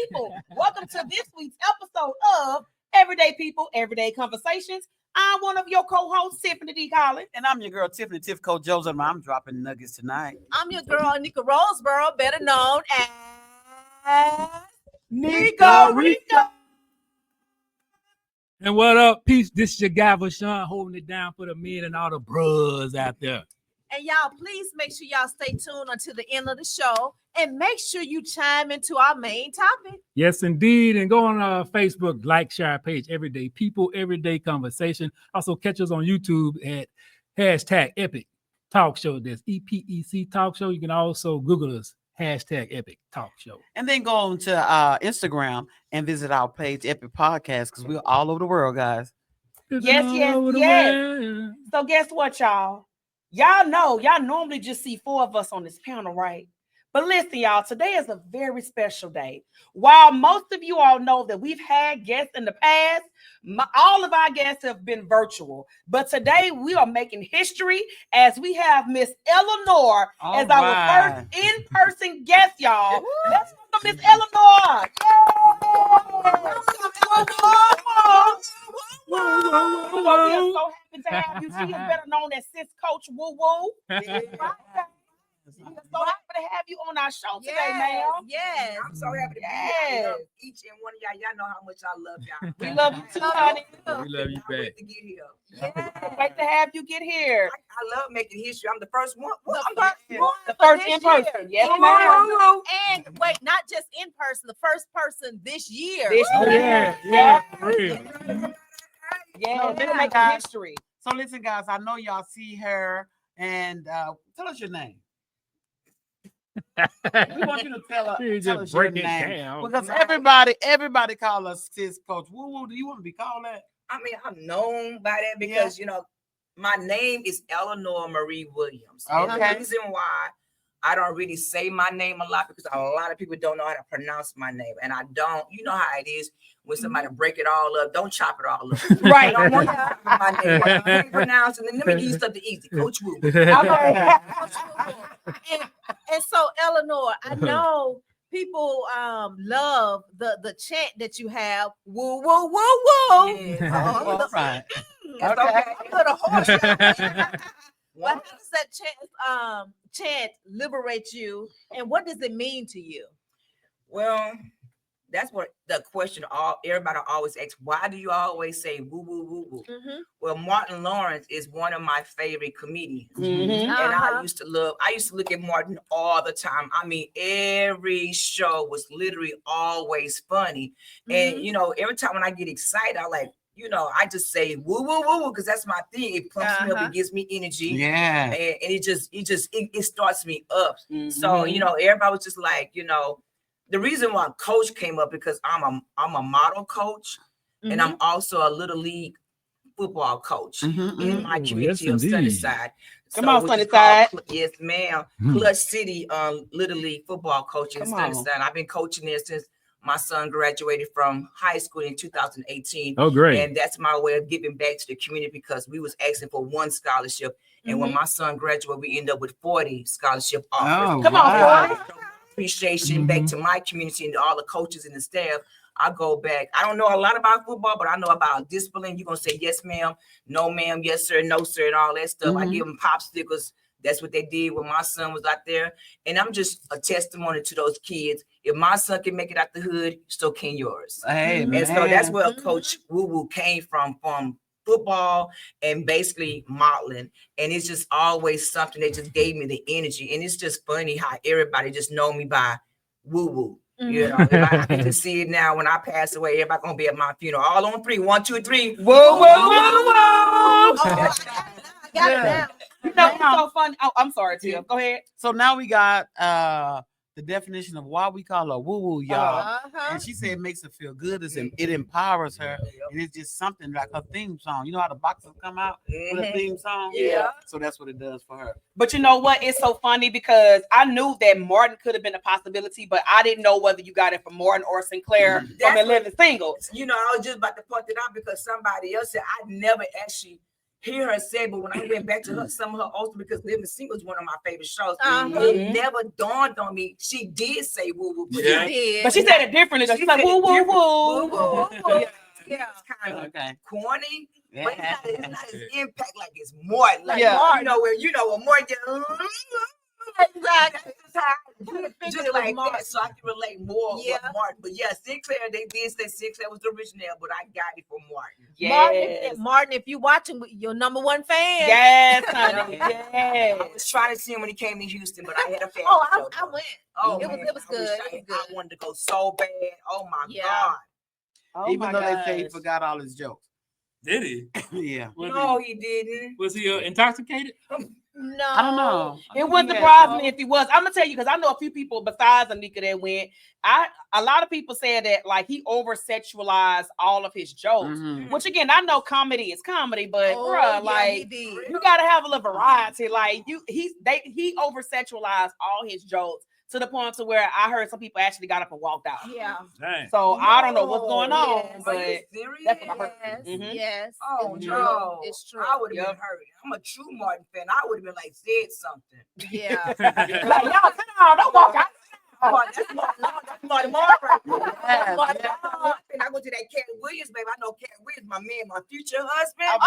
people. Welcome to this week's episode of Everyday People, Everyday Conversations. I'm one of your co-hosts, Tiffany D. Collins. And I'm your girl, Tiffany Tiff Coach Joseph. I'm dropping nuggets tonight. I'm your girl, Nika Roseboro, better known as Nika Rika. And what up, peace? This is your guy, Vashawn, holding it down for the men and all the bros out there. And y'all, please make sure y'all stay tuned until the end of the show and make sure you chime into our main topic. Yes, indeed. And go on Facebook, like, share our page, Everyday People, Everyday Conversation. Also catch us on YouTube at hashtag Epic Talk Show. There's EPEC Talk Show. You can also Google us, hashtag Epic Talk Show. And then go on to Instagram and visit our page, Epic Podcast, because we're all over the world, guys. Yes. So guess what, y'all? Y'all know, y'all normally just see 4 of us on this panel, right? But listen, y'all, today is a very special day. While most of you all know that we've had guests in the past, all of our guests have been virtual. But today we are making history as we have Miss Eleanor as our first in-person guest, y'all. Let's welcome Miss Eleanor. We are so happy to have you. She is better known as Sis Coach Woo Woo. We are so happy to have you on our show today, ma'am. Yes. I'm so happy to be here. Each and one of y'all. Y'all know how much I love y'all. We love you too, honey. We love you back. To get here. Yeah. Great to have you get here. I love making history. I'm the first one. The first in person. Yes, ma'am. And wait, not just in person, the first person this year. Yeah. Real. Yeah, we're making history. So listen, guys, I know y'all see her, and tell us your name. We want you to tell us your name down. because everybody call us Sis Coach Woo Woo. Do you want to be called that? I mean, I'm known by that because, my name is Eleanor Marie Williams. Okay. And the reason why I don't really say my name a lot because a lot of people don't know how to pronounce my name. And I don't, you know how it is when somebody break it all up, don't chop it all up. Right. I don't want you to chop my name. I can't pronounce it. And let me give you something easy. Coach Woo. Okay. And so, Eleanor, I know people love the chant that you have. Woo, woo, woo, woo. Yeah. All right. That's okay. Put a horse. Well, how does that chant liberate you, and what does it mean to you? Well, that's what the question everybody always asks. Why do you always say woo woo woo woo? Mm-hmm. Well, Martin Lawrence is one of my favorite comedians, Mhm. and I used to look at Martin all the time. I mean, every show was literally always funny, and every time when I get excited, I like. I just say woo woo woo woo because that's my thing. It pumps me up, it gives me energy. Yeah. And it starts me up. Mhm. So, everybody was just like, the reason why coach came up because I'm a model coach and I'm also a little league football coach in my community of Sunnyside. Come on, Sunnyside. Yes, ma'am. Clutch City Little League football coach in Sunnyside. I've been coaching there since my son graduated from high school in 2018. Oh, great. And that's my way of giving back to the community because we was asking for one scholarship. And when my son graduated, we ended up with 40 scholarship offers. Oh, Come on, boy. Appreciation back to my community and to all the coaches and the staff. I go back. I don't know a lot about football, but I know about discipline. You're going to say, yes, ma'am, no, ma'am, yes, sir, no, sir, and all that stuff. I give them popsicles. That's what they did when my son was out there. And I'm just a testimony to those kids. If my son can make it out the hood, so can yours. Hey, And man. so that's where Coach Woo Woo came from football and basically modeling. And it's just always something that just gave me the energy. And it's just funny how everybody just know me by Woo Woo. If I can just see it now when I pass away, everybody gonna be at my funeral. All on 3. 1, 2, 3. Woo, woo, woo, woo. I got it now. It's so fun. Oh, I'm sorry, Tim. Go ahead. So now we got the definition of why we call her woo woo, y'all. And she said it makes her feel good. It empowers her. And it's just something like her theme song. You know how the boxers come out with a theme song? Yeah. So that's what it does for her. But you know what? It's so funny because I knew that Martin could have been a possibility, but I didn't know whether you got it from Martin or Sinclair from the Living Singles. I was just about to point it out because somebody else said I never actually hear her say, but when I went back to her, some of her old, because Living Single was one of my favorite shows, Uh-huh. it never dawned on me. She did say woo woo, but Yeah. She did. But she said it differently. She's like, woo, woo, woo. Woo-woo. Yeah, it's kind of Okay. corny, but it's not as Yeah. impact like it's more like Yeah. you know where more just Exactly. just like that, so I can relate more Yeah. with Martin. But yeah, Sinclair, they did say Sinclair was the original, but I got it from Martin. Yes. Martin, if you watching, your number one fan. Yes, honey. I Yes. was trying to see him when he came to Houston, but I had a fan. I went. Oh, It man, was I wish good. I It was good. wanted to go so bad. Oh my Yeah. God. Oh Even my though they say he gosh. forgot all his jokes. Did he? Yeah. Was No, he didn't. he, was he intoxicated? No, I don't know. It wouldn't surprise me if he was. I'm gonna tell you because I know a few people besides Anika that went. A lot of people said that like he over sexualized all of his jokes. Mhm. Which again, I know comedy is comedy, but bruh, he like did. you gotta have a little variety. Like he over sexualized all his jokes to the point to where I heard some people actually got up and walked out. Yeah. Dang. So I don't know what's going on, Yes. Are you but serious? that's what I heard. Yes. Mhm. Yes. Oh It's no, true. It's true. I would have been hurt. I'm a true Martin fan. I would have been like said something. Yeah. like y'all sit down, don't walk out. Oh, that's Martin. That's Martin Moore right there. Yes, That's Martin yes. Moore. And I go to that Cat Williams, baby. I know Cat Williams, my man, my future husband.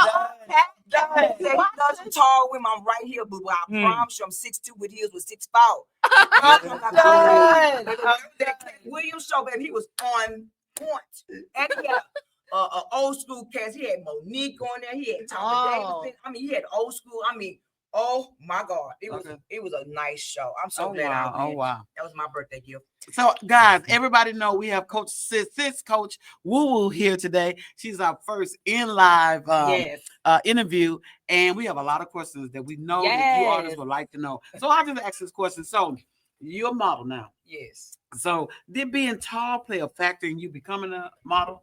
Done. He doesn't tall women. I'm right here, but I promise you, I'm 6'2" with heels with 6'4". Done. That Cat Williams show, baby, he was on point. And he had a old school cast. He had Monique on there. He had Tommy Davidson. I mean, he had old school. I mean, oh my God, it was a nice show. I'm so glad I went. Oh wow. That was my birthday gift. So, guys, everybody know we have Coach Sis Coach Woo Woo here today. She's our first in live interview, and we have a lot of questions that we know that you artists would like to know. So, I'll just ask this question. So, you're a model now. Yes. So, did being tall play a factor in you becoming a model?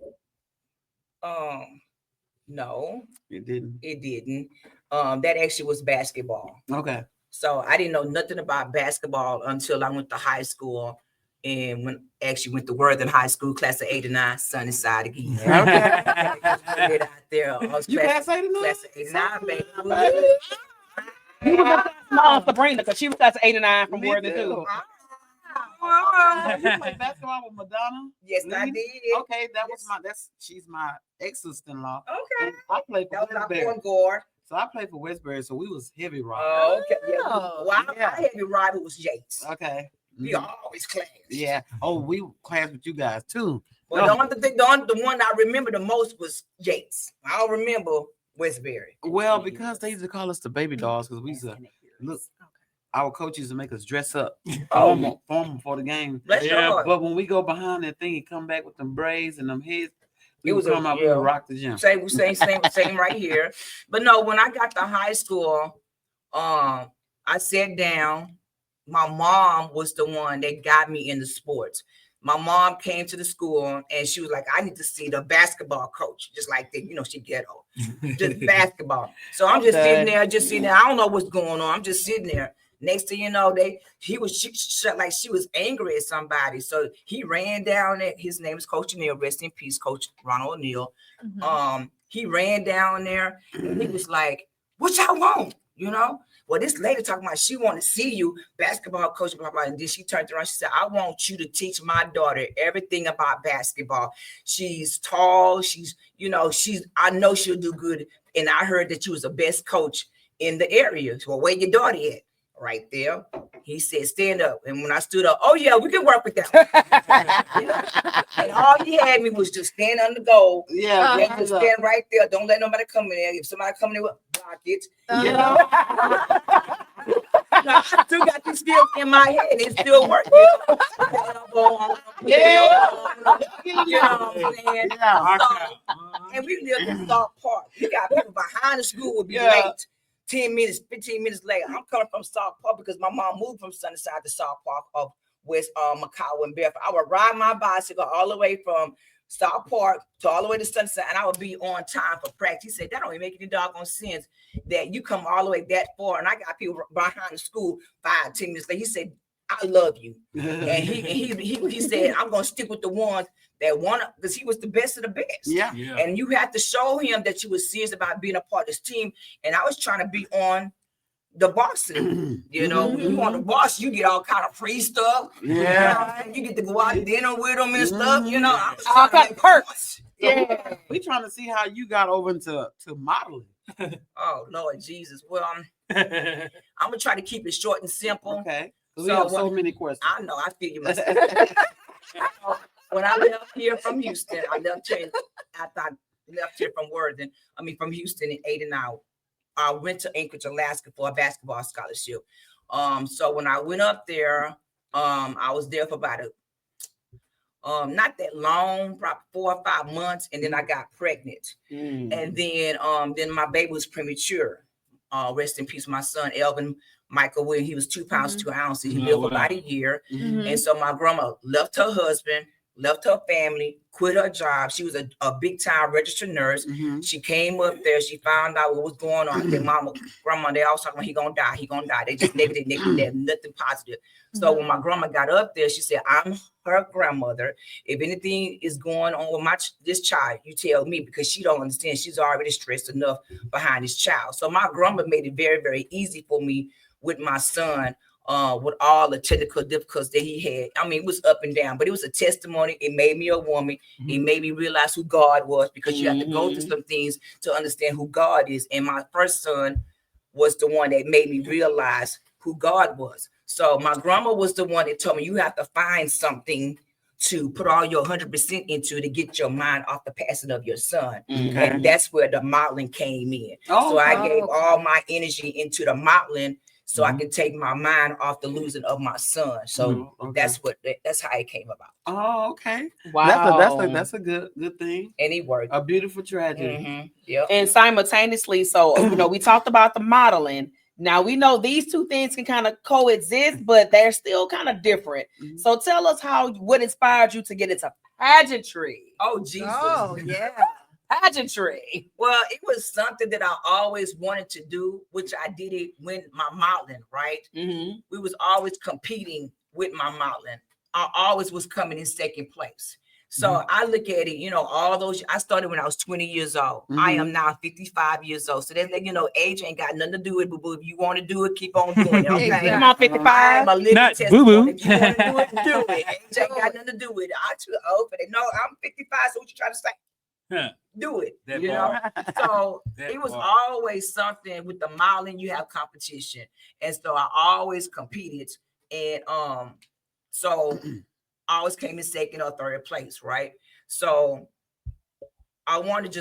No, It didn't. it didn't. That actually was basketball. Okay. So I didn't know nothing about basketball until I went to high school. And when actually went to Worthing High School, class of '89, Sunnyside again. Okay. Out there. I was You class 89? Class of '89, baby. You was my Sabrina because she was class of '89 from Me Worthing too. too. You played basketball with Madonna? Yes, I Lee? did. Okay, she's my ex-sister-in-law. Okay. I played for That was our Westbury. point guard. So I played for Westbury, so we was heavy rock. Oh, okay. Yeah. Oh, Well, yeah. I had a rival was Yates. Okay. He always class. Yeah. Oh, we class with you guys too. But the one I remember the most was Yates. I don't remember Westbury. Well, because they used to call us the baby dolls because we used to look. Our coach used to make us dress up, form for the game. Bless your Yeah, heart. But when we go behind that thing and come back with them braids and them heads, we It would was come out, we would rock the gym. Same right here. But no, when I got to high school, I sat down. My mom was the one that got me into sports. My mom came to the school and she was like, I need to see the basketball coach. Just like that, she ghetto. Just basketball. So I'm just sitting there. I don't know what's going on. I'm just sitting there. Next thing you know, she was angry at somebody. So he ran down there. His name is Coach O'Neal. Rest in peace, Coach Ronald O'Neal. He ran down there and he was like, what y'all want? Well, this lady talking about she want to see you, basketball coach, blah, blah. And then she turned around. She said, I want you to teach my daughter everything about basketball. She's tall. I know she'll do good. And I heard that you was the best coach in the area. So where your daughter at? Right there. He said, stand up. And when I stood up, oh yeah, we can work with that. And all he had me was just stand on the goal. Yeah, Just stand right there. Don't let nobody come in there. If somebody come in there with pockets, I still got these skills in my head. It's still working. And we lived in South Park. We got people behind the school would be late. 10 minutes, 15 minutes later. I'm coming from South Park because my mom moved from Sunnyside to South Park of West Macau and Bedford. I would ride my bicycle all the way from South Park to all the way to Sunnyside, and I would be on time for practice. He said, that don't even make any doggone sense that you come all the way that far. And I got people behind the school 5-10 minutes later. He said, I love you. And he said, I'm gonna stick with the ones that want to, because he was the best of the best. Yeah. And you have to show him that you were serious about being a part of this team. And I was trying to be on the boxing. You know, when you on the boss, you get all kind of free stuff. Yeah. You get to go out to dinner with them and stuff. You know, I was all kind of perks. Yeah. We trying to see how you got over into modeling. Oh Lord Jesus. Well, I'm gonna try to keep it short and simple. Okay. We have so many questions. I know. I feel you myself. When I left here from Houston, I left here after I left here from Houston in 89. I went to Anchorage, Alaska for a basketball scholarship. So when I went up there, I was there for about not that long, probably 4 or 5 months, and then I got pregnant. And then my baby was premature. Rest in peace, my son Elvin Michael Williams. He was 2 pounds 2 ounces. He lived about a year. And so my grandma left her husband, left her family, quit her job. She was a big time registered nurse. She came up there. She found out what was going on. I said, grandma, they all talking about he gonna die. He gonna die. They just negative, nothing positive. So when my grandma got up there, she said, I'm her grandmother. If anything is going on with this child, you tell me, because she don't understand. She's already stressed enough behind this child. So my grandma made it very, very easy for me with my son. With all the technical difficulties that he had. I mean, it was up and down, but it was a testimony. It made me a woman. It made me realize who God was, because you have to go through some things to understand who God is. And my first son was the one that made me realize who God was. So my grandma was the one that told me, you have to find something to put all your 100% into to get your mind off the passing of your son. And that's where the modeling came in. So I gave all my energy into the modeling, so I can take my mind off the losing of my son. So that's how it came about. Oh, okay. Wow. That's a good thing. And it worked. A beautiful tragedy. Yep. And simultaneously, so we talked about the modeling. Now we know these two things can kind of coexist, but they're still kind of different. So tell us what inspired you to get into pageantry. Oh, Jesus. Oh, yeah. Pageantry. Well, it was something that I always wanted to do, which I did it when my modeling, right? We was always competing with my modeling. I always was coming in second place. So I look at it, all those, I started when I was 20 years old. I am now 55 years old. So that's like, age ain't got nothing to do with it, boo. If you want to do it, keep on doing it. Okay. Come on, 55. I'm a living Not testimony. boo-boo. If you want to do it, do it. Age ain't got nothing to do with it. I'm too old for that. No, I'm 55. So what you trying to say? Do it. So it was always something with the modeling. You have competition. And so I always competed. And so I always came in second or third place, right? So I wanted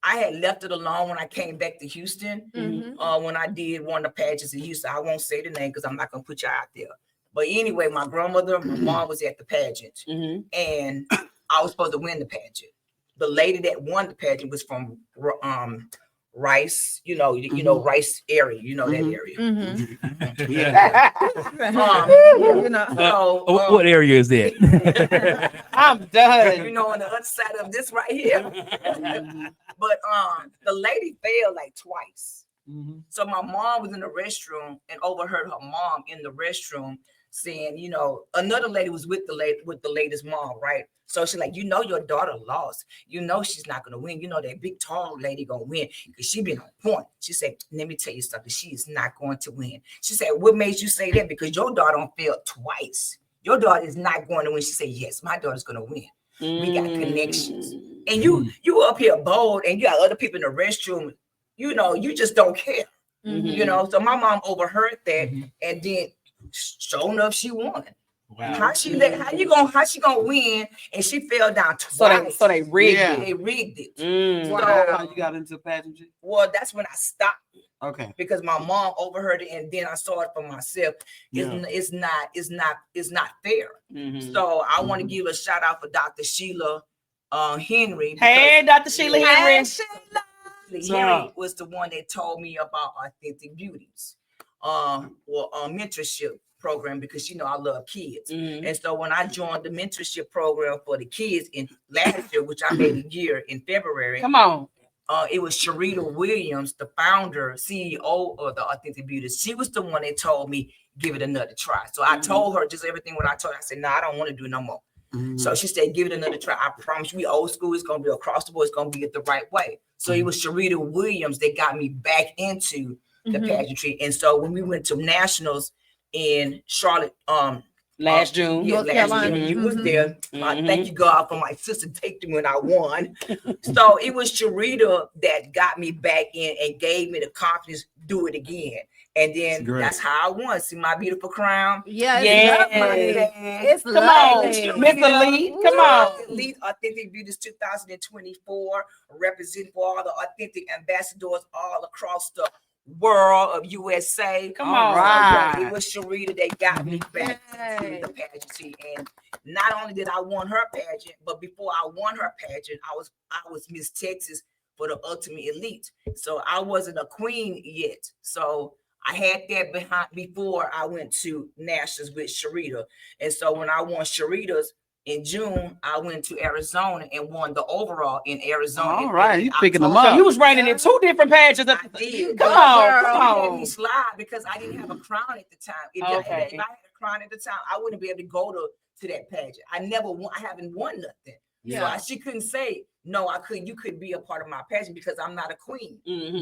I had left it alone when I came back to Houston. When I did one of the pageants in Houston. I won't say the name because I'm not going to put you out there. But anyway, my grandmother, my mom was at the pageant. And I was supposed to win the pageant. The lady that won the pageant was from Rice, Rice area, that area. What area is that? I'm done. On the other side of this right here. But the lady failed like twice. So my mom was in the restroom and overheard her mom in the restroom saying, another lady was with the lady's mom, right? So she's like, your daughter lost. She's not gonna win. That big tall lady gonna win because she been on point. She said, let me tell you something. She is not going to win. She said, what made you say that? Because your daughter don't fail twice. Your daughter is not going to win. She said, yes, my daughter's gonna win. We got connections. And you up here bold and you got other people in the restroom. You just don't care. So my mom overheard that and then sure enough, she won. Wow. How she gonna win? And she fell down twice. So they rigged it. They rigged it. So how you got into pageantry? Well, that's when I stopped. Okay. Because my mom overheard it, and then I saw it for myself. It's not fair. So I want to give a shout out for Dr. Sheila Henry. Hey, Dr. Sheila Henry. Henry was the one that told me about Authentic Beauties, mentorship program, because I love kids. And so when I joined the mentorship program for the kids in last year, which I made a year in February. Come on. It was Sharita Williams, the founder, CEO of the Authentic Beauties. She was the one that told me, give it another try. So I told her just everything what I told her. I said, no, I don't want to do it no more. So she said, give it another try. I promise you, we old school. It's going to be across the board. It's going to be it the right way. So it was Sharita Williams that got me back into the pageantry. And so when we went to nationals in Charlotte, last June. Yeah, last June. You was there. Thank you, God, for my sister taking me when I won. So it was Sharita that got me back in and gave me the confidence to do it again. And then that's how I won. See my beautiful crown? Yeah. It's come on, Mr. Lee. Come on. Elite Authentic Beauties 2024, representing for all the authentic ambassadors all across the world of USA. Come on. Right. It was Sharita that got me back to the pageantry. And not only did I won her pageant, but before I won her pageant, I was Miss Texas for the Ultimate Elite. So I wasn't a queen yet. So I had that behind before I went to nationals with Sharita. And so when I won Sharita's in June, I went to Arizona and won the overall in Arizona. All right, you picking them up. You was running in 2 different pages. I did. Come on. Let me slide because I didn't have a crown at the time. If I had a crown at the time, I wouldn't be able to go to that pageant. I haven't won nothing. Yeah. So she couldn't say, no, I couldn't. You could be a part of my pageant because I'm not a queen,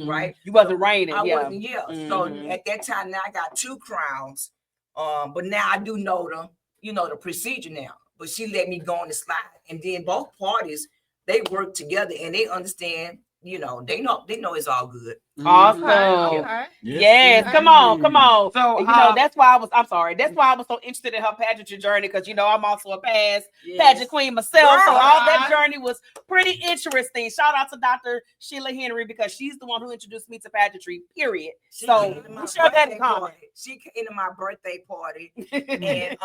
right? You wasn't reigning. I wasn't. So at that time, now I got 2 crowns. But now I do know the procedure now. But she let me go on the slide, and then both parties they work together and they understand. They know it's all good. Awesome. Okay. Yes. Come on. So that's why I'm sorry. That's why I was so interested in her pageantry journey because I'm also a past pageant queen myself. So all that journey was pretty interesting. Shout out to Dr. Sheila Henry because she's the one who introduced me to pageantry. Period. So we share that in common. She came to my birthday party, and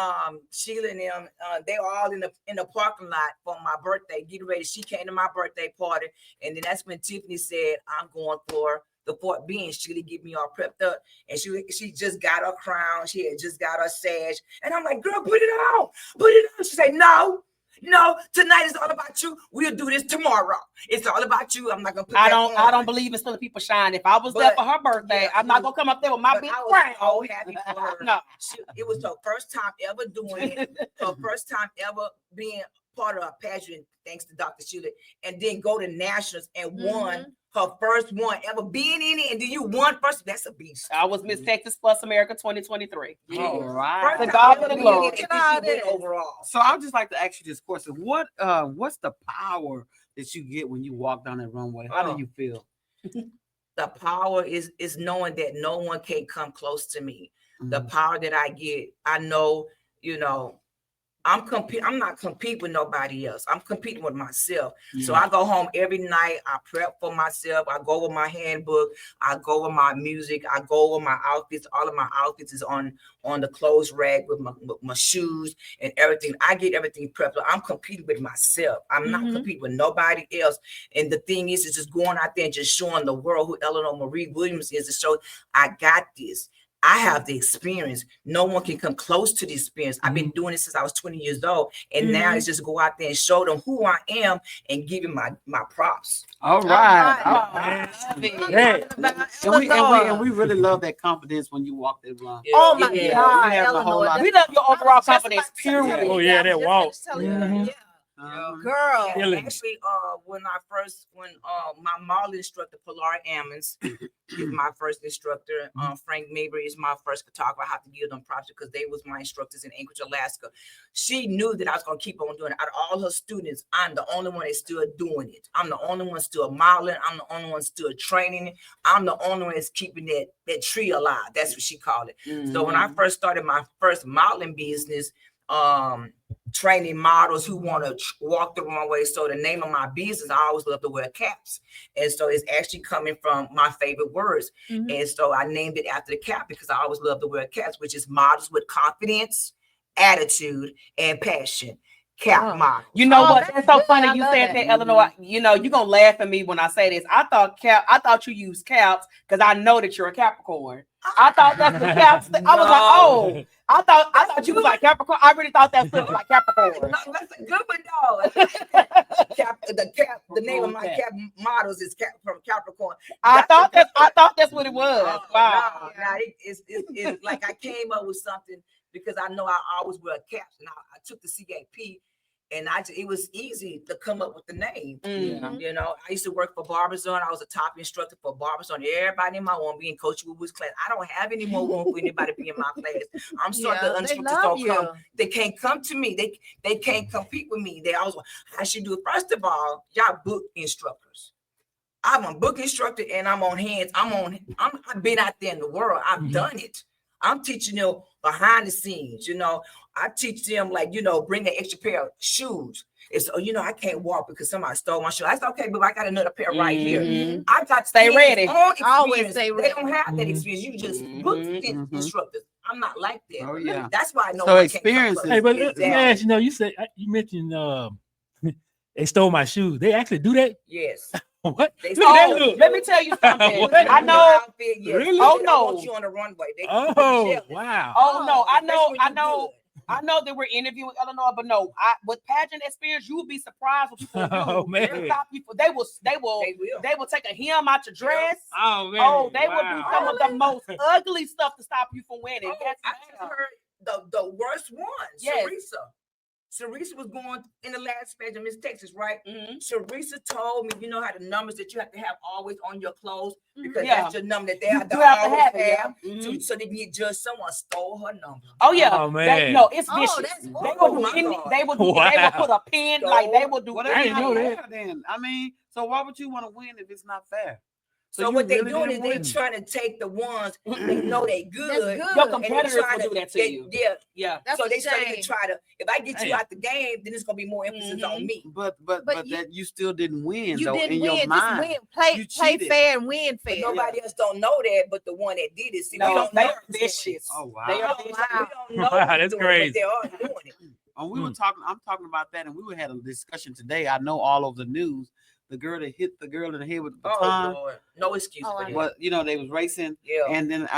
Sheila and them they were all in the parking lot for my birthday. Getting ready. She came to my birthday party, and then that's when Tiffany said, "I'm going for the Fort Bend." She'll get me all prepped up, and she just got her crown. She had just got her sash, and I'm like, "Girl, put it on." She said, "No, tonight is all about you. We'll do this tomorrow. It's all about you. I'm not gonna put I don't believe in stealing people's shine. If I was there for her birthday, I'm not gonna come up there with my big crown. I was so happy for her. No, it was her first time ever doing it. Her first time ever being part of a pageant, thanks to Dr. Sheila, and then go to nationals and won her first one ever being in it, and then you won first. That's a beast. I was Miss Texas Plus America 2023. All right. To God be the glory. Overall. So I would just like to ask you this question: what's the power that you get when you walk down that runway? How do you feel? The power is knowing that no one can come close to me. The power that I get, I know, I'm not competing with nobody else. I'm competing with myself. So I go home every night. I prep for myself. I go over my handbook. I go over my music. I go over my outfits. All of my outfits is on the clothes rack with my shoes and everything. I get everything prepped. I'm competing with myself. I'm not competing with nobody else. And the thing is just going out there and just showing the world who Eleanor Marie Williams is to show I got this. I have the experience. No one can come close to the experience. I've been doing it since I was 20 years old. And now it's just go out there and show them who I am and give them my props. All right. And we really love that confidence when you walk that run. Oh my God. We love your overall confidence, period. Oh yeah, that walk. Girl. Actually, when my modeling instructor, Pilar Ammons, is my first instructor. Frank Mabry is my first photographer. I have to give them props because they was my instructors in Anchorage, Alaska. She knew that I was going to keep on doing it. Out of all her students, I'm the only one that's still doing it. I'm the only one still modeling. I'm the only one still training. I'm the only one that's keeping that tree alive. That's what she called it. So when I first started my first modeling business, training models who want to walk the runway. So the name of my business, I always love to wear caps. And so it's actually coming from my favorite words. And so I named it after the cap because I always love to wear caps, which is models with confidence, attitude, and passion. cap model. You know Oh, what? that's That's so good. funny I you love said that. that, Eleanor. You know, you're gonna laugh at me when I say this. I thought you used caps because I know that you're a Capricorn. I thought that's the caps. I was like, oh, I thought you was like Capricorn. I really thought that was like Capricorn. No, that's a good one, dog. The name of my cap models is Cap from Capricorn. I thought that's what it was. Oh, Wow. nah, it's like I came up with something because I know I always wear caps, and I took the CAP, and it was easy to come up with the name. Mm. You know, I used to work for Barbizon. I was a top instructor for Barbizon. Everybody in my want to be in Coach Woo-Woo's class. I don't have any more room for anybody to be in my class. I'm sorry, the instructors don't come. They can't come to me. They can't compete with me. They always want, I should do it. First of all, y'all book instructors. I'm a book instructor and I'm on hands. I've been out there in the world. I've done it. I'm teaching them behind the scenes, you know. I teach them, like, you know, bring an extra pair of shoes. It's, you know, I can't walk because somebody stole my shoe. I said, okay, but I got another pair right here. I got to stay ready. Always stay ready. They don't have that experience. You just book instructors. I'm not like that. Oh, yeah. That's why I know. So I experiences. can't Hey, but exactly. let me ask you, you mentioned they stole my shoes. They actually do that? Yes. What? They Look at that Oh, look. let me tell you something. What? I know. Really? Oh, They no. don't want you on the runway. Oh, wow. Oh no, I know, Especially when you I know that we're interviewing Eleanor, but no, with pageant experience, you would be surprised what people do. Oh, man. They'll stop people. They will take a hem out your dress. Oh, man. Oh, they will do some of the most ugly stuff to stop you from winning. Oh, Yes, I just ma'am. heard the worst one. Yes. Sarisa was going in the last page of Miss Texas, right? Mhm. Sarisa told me, you know how the numbers that you have to have always on your clothes because Yeah. that's your number that they You have do to have to always have it, yeah. have Mhm. so they can get judged. Someone stole her number. Oh yeah. Oh, man. No, it's Oh, vicious. that's They horrible. will do my any, God. they will do, Wow. they will put a pin, like they will do. Well, I didn't know anything. that. Then I mean, so why would you want to win if it's not fair? So you what they really doing is didn't they win. trying to take the ones they know they good. That's good. Your And they competitors trying will do that to they- you. Yeah. Yeah. That's So a they started to shame. try to, if I get you Damn. out the game, then it's gonna be more emphasis on me. But you- that you still didn't win You though didn't in your win. Just mind. win. Play You play cheated. fair and win But fair. nobody else don't know that, but the one that did it. See, we No, don't they know are who's doing it. vicious. Oh, wow. They are Oh, vicious. wow. We don't know Wow, who's that's doing crazy. it, but they are doing it. And we were talking. I'm talking about that, and we had a discussion today. I know all over the news. The girl that hit the girl in the head with the baton. Oh Lord, no excuse Oh, for I that. know. What they was racing, Yeah, and then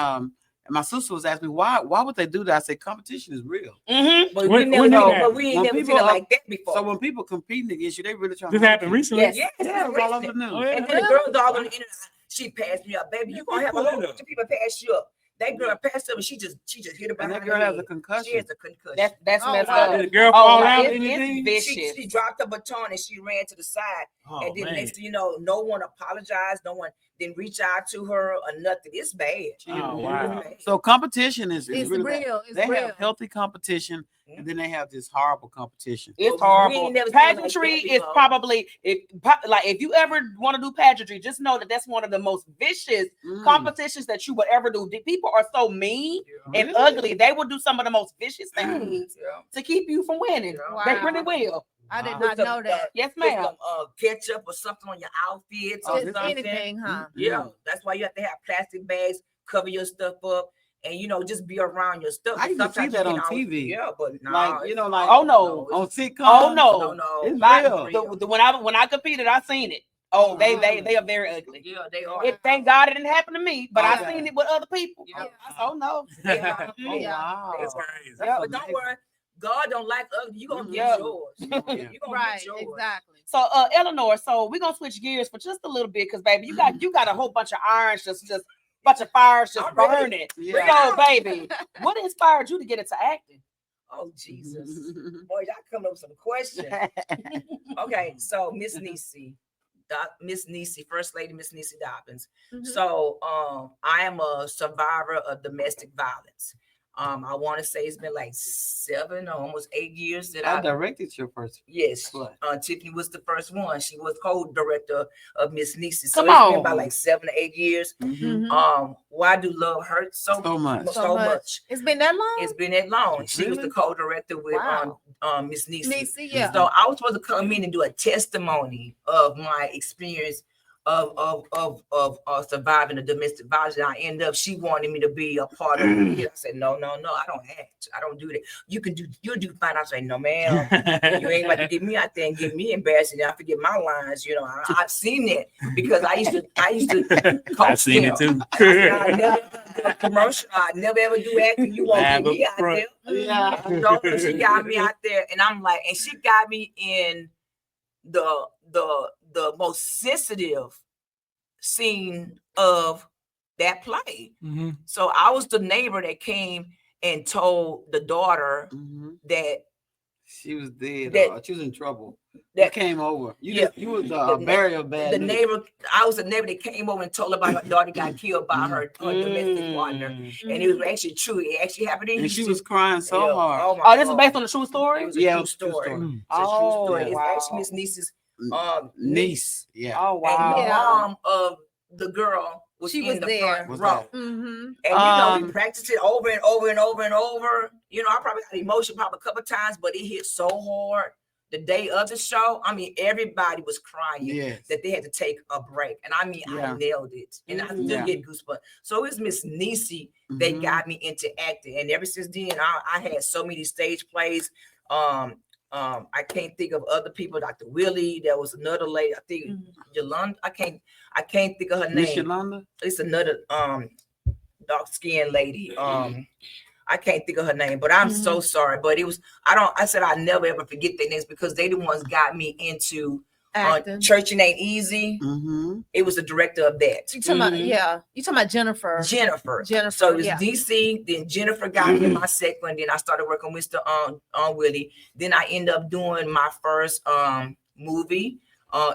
my sister was asking me why would they do that? I said competition is real. Mm-hmm. but When we did never, that but we ain't When never people seen it are- like that before. So when people competing against you, they really trying This to happened recently? Yes. yes, Yeah, it's it's all over the recent. news. Oh, yeah. And then the girls all on the internet. She passed me up, baby. You gonna have a whole bunch of people pass you up. That girl passed up, and she just hit her And behind that the girl has a head. concussion. She has a concussion. That's Oh, messed wow. up. Did the girl Oh, fall yeah, out? it's Anything? vicious. She dropped the baton and she ran to the side. Oh, And then man. next thing you know, no one apologized. No one didn't reach out to her or nothing. It's bad. Oh, wow. It's bad. So competition is It's really bad. real. It's They real. have healthy competition, and then they have this horrible competition. It's But we horrible. ain't never seen it like Pageantry that is before. probably if you ever want to do pageantry, just know that that's one of the most vicious Mm. competitions that you would ever do. The people are so mean and Really? ugly; they will do some of the most vicious things Yeah. to keep you from winning. Yeah. They Wow. really will. I did Wow. not know that. Yes, Put ma'am. some ketchup or something on your outfits Oh, or Just something. anything, huh? Yeah, that's why you have to have plastic bags, cover your stuff up, and just be around your stuff. I used to see Sometimes that you on can TV. Yeah, but nah, Like, like Oh, no. on sitcoms. Oh no, no, It's My- real. when I competed, I seen it. Oh, they are very ugly. Yeah, they are. It, thank God it didn't happen to me, but Okay. I seen it with other people. Yeah. Oh no. Yeah. Oh, Yeah. wow. That's crazy. Yeah, But don't worry, God don't like ugly. You gonna Yeah. get yours. Yeah. You gonna Right. get yours. Exactly. So Eleanor, so we're gonna switch gears for just a little bit because baby, you got a whole bunch of irons just bunch of fires just I'm ready. burning. Yeah. So baby, what inspired you to get into acting? Oh Jesus, boy, y'all coming up with some questions. Okay, so Miss Niecy, First Lady Miss Niecy Dobbins. Mhm. So I am a survivor of domestic violence. I want to say it's been like 7 or almost 8 years that I I directed your first. yes. What? Tiffany was the first one. She was co-director of Miss Niecy. So Come it's on. been about like 7 or 8 years. Mhm. Why do love hurt so much. so much? It's been that long. It's been that long. She was Really? the co-director with Wow. Miss Niecy. Niecy, yeah. So I was supposed to come in and do a testimony of my experience surviving a domestic violence. And I end up, she wanted me to be a part of it. I said, no, I don't act. I don't do that. You'll do fine. I say, no, ma'am. You ain't about to get me out there and get me embarrassed and I forget my lines. You know, I've seen that because I used to coach I've seen them. it too. I never do a commercial. I never ever do acting. You won't get me out there. Yeah. So she got me out there, and I'm like, and she got me in the most sensitive scene of that play. Mhm. So I was the neighbor that came and told the daughter that she was dead. That- She was in trouble. that- You came over. Yeah. You was very bad. the neighbor, I was the neighbor that came over and told her about her daughter got killed by her domestic partner. And it was actually true. It actually happened in And she Houston. was crying so Yeah. hard. Oh, my Oh, this is God. based on the true story? It was a Yeah, true it was a true story. story. Mm. It's a true Oh, story. It's wow. actually Miss Niece's Niece. Yeah. Oh, and the wow. Yeah. mom of the girl was She in was the there. front Was row. there. And you know, we practiced it over and over and over and over. You know, I probably had emotion probably a couple times, but it hit so hard the day of the show. I mean, everybody was crying Yes. that they had to take a break. And I mean, I nailed it. And I still Yeah. get goosebumps. So it's Miss Niecy that got me into acting. And ever since then, I had so many stage plays. I can't think of other people. Dr. Willie, there was another lady, I think Yolanda. I can't think of her Miss name. Yolanda? It's another dark skinned lady. I can't think of her name, but I'm so sorry. But it was I said I never ever forget their names because they the ones got me into Acting. Churching Ain't Easy. It was the director of that. You talking about, you talking about Jennifer. Jennifer. Jennifer, So it was yeah. DC, then Jennifer got me in my second, then I started working with the Willie. Then I ended up doing my first movie,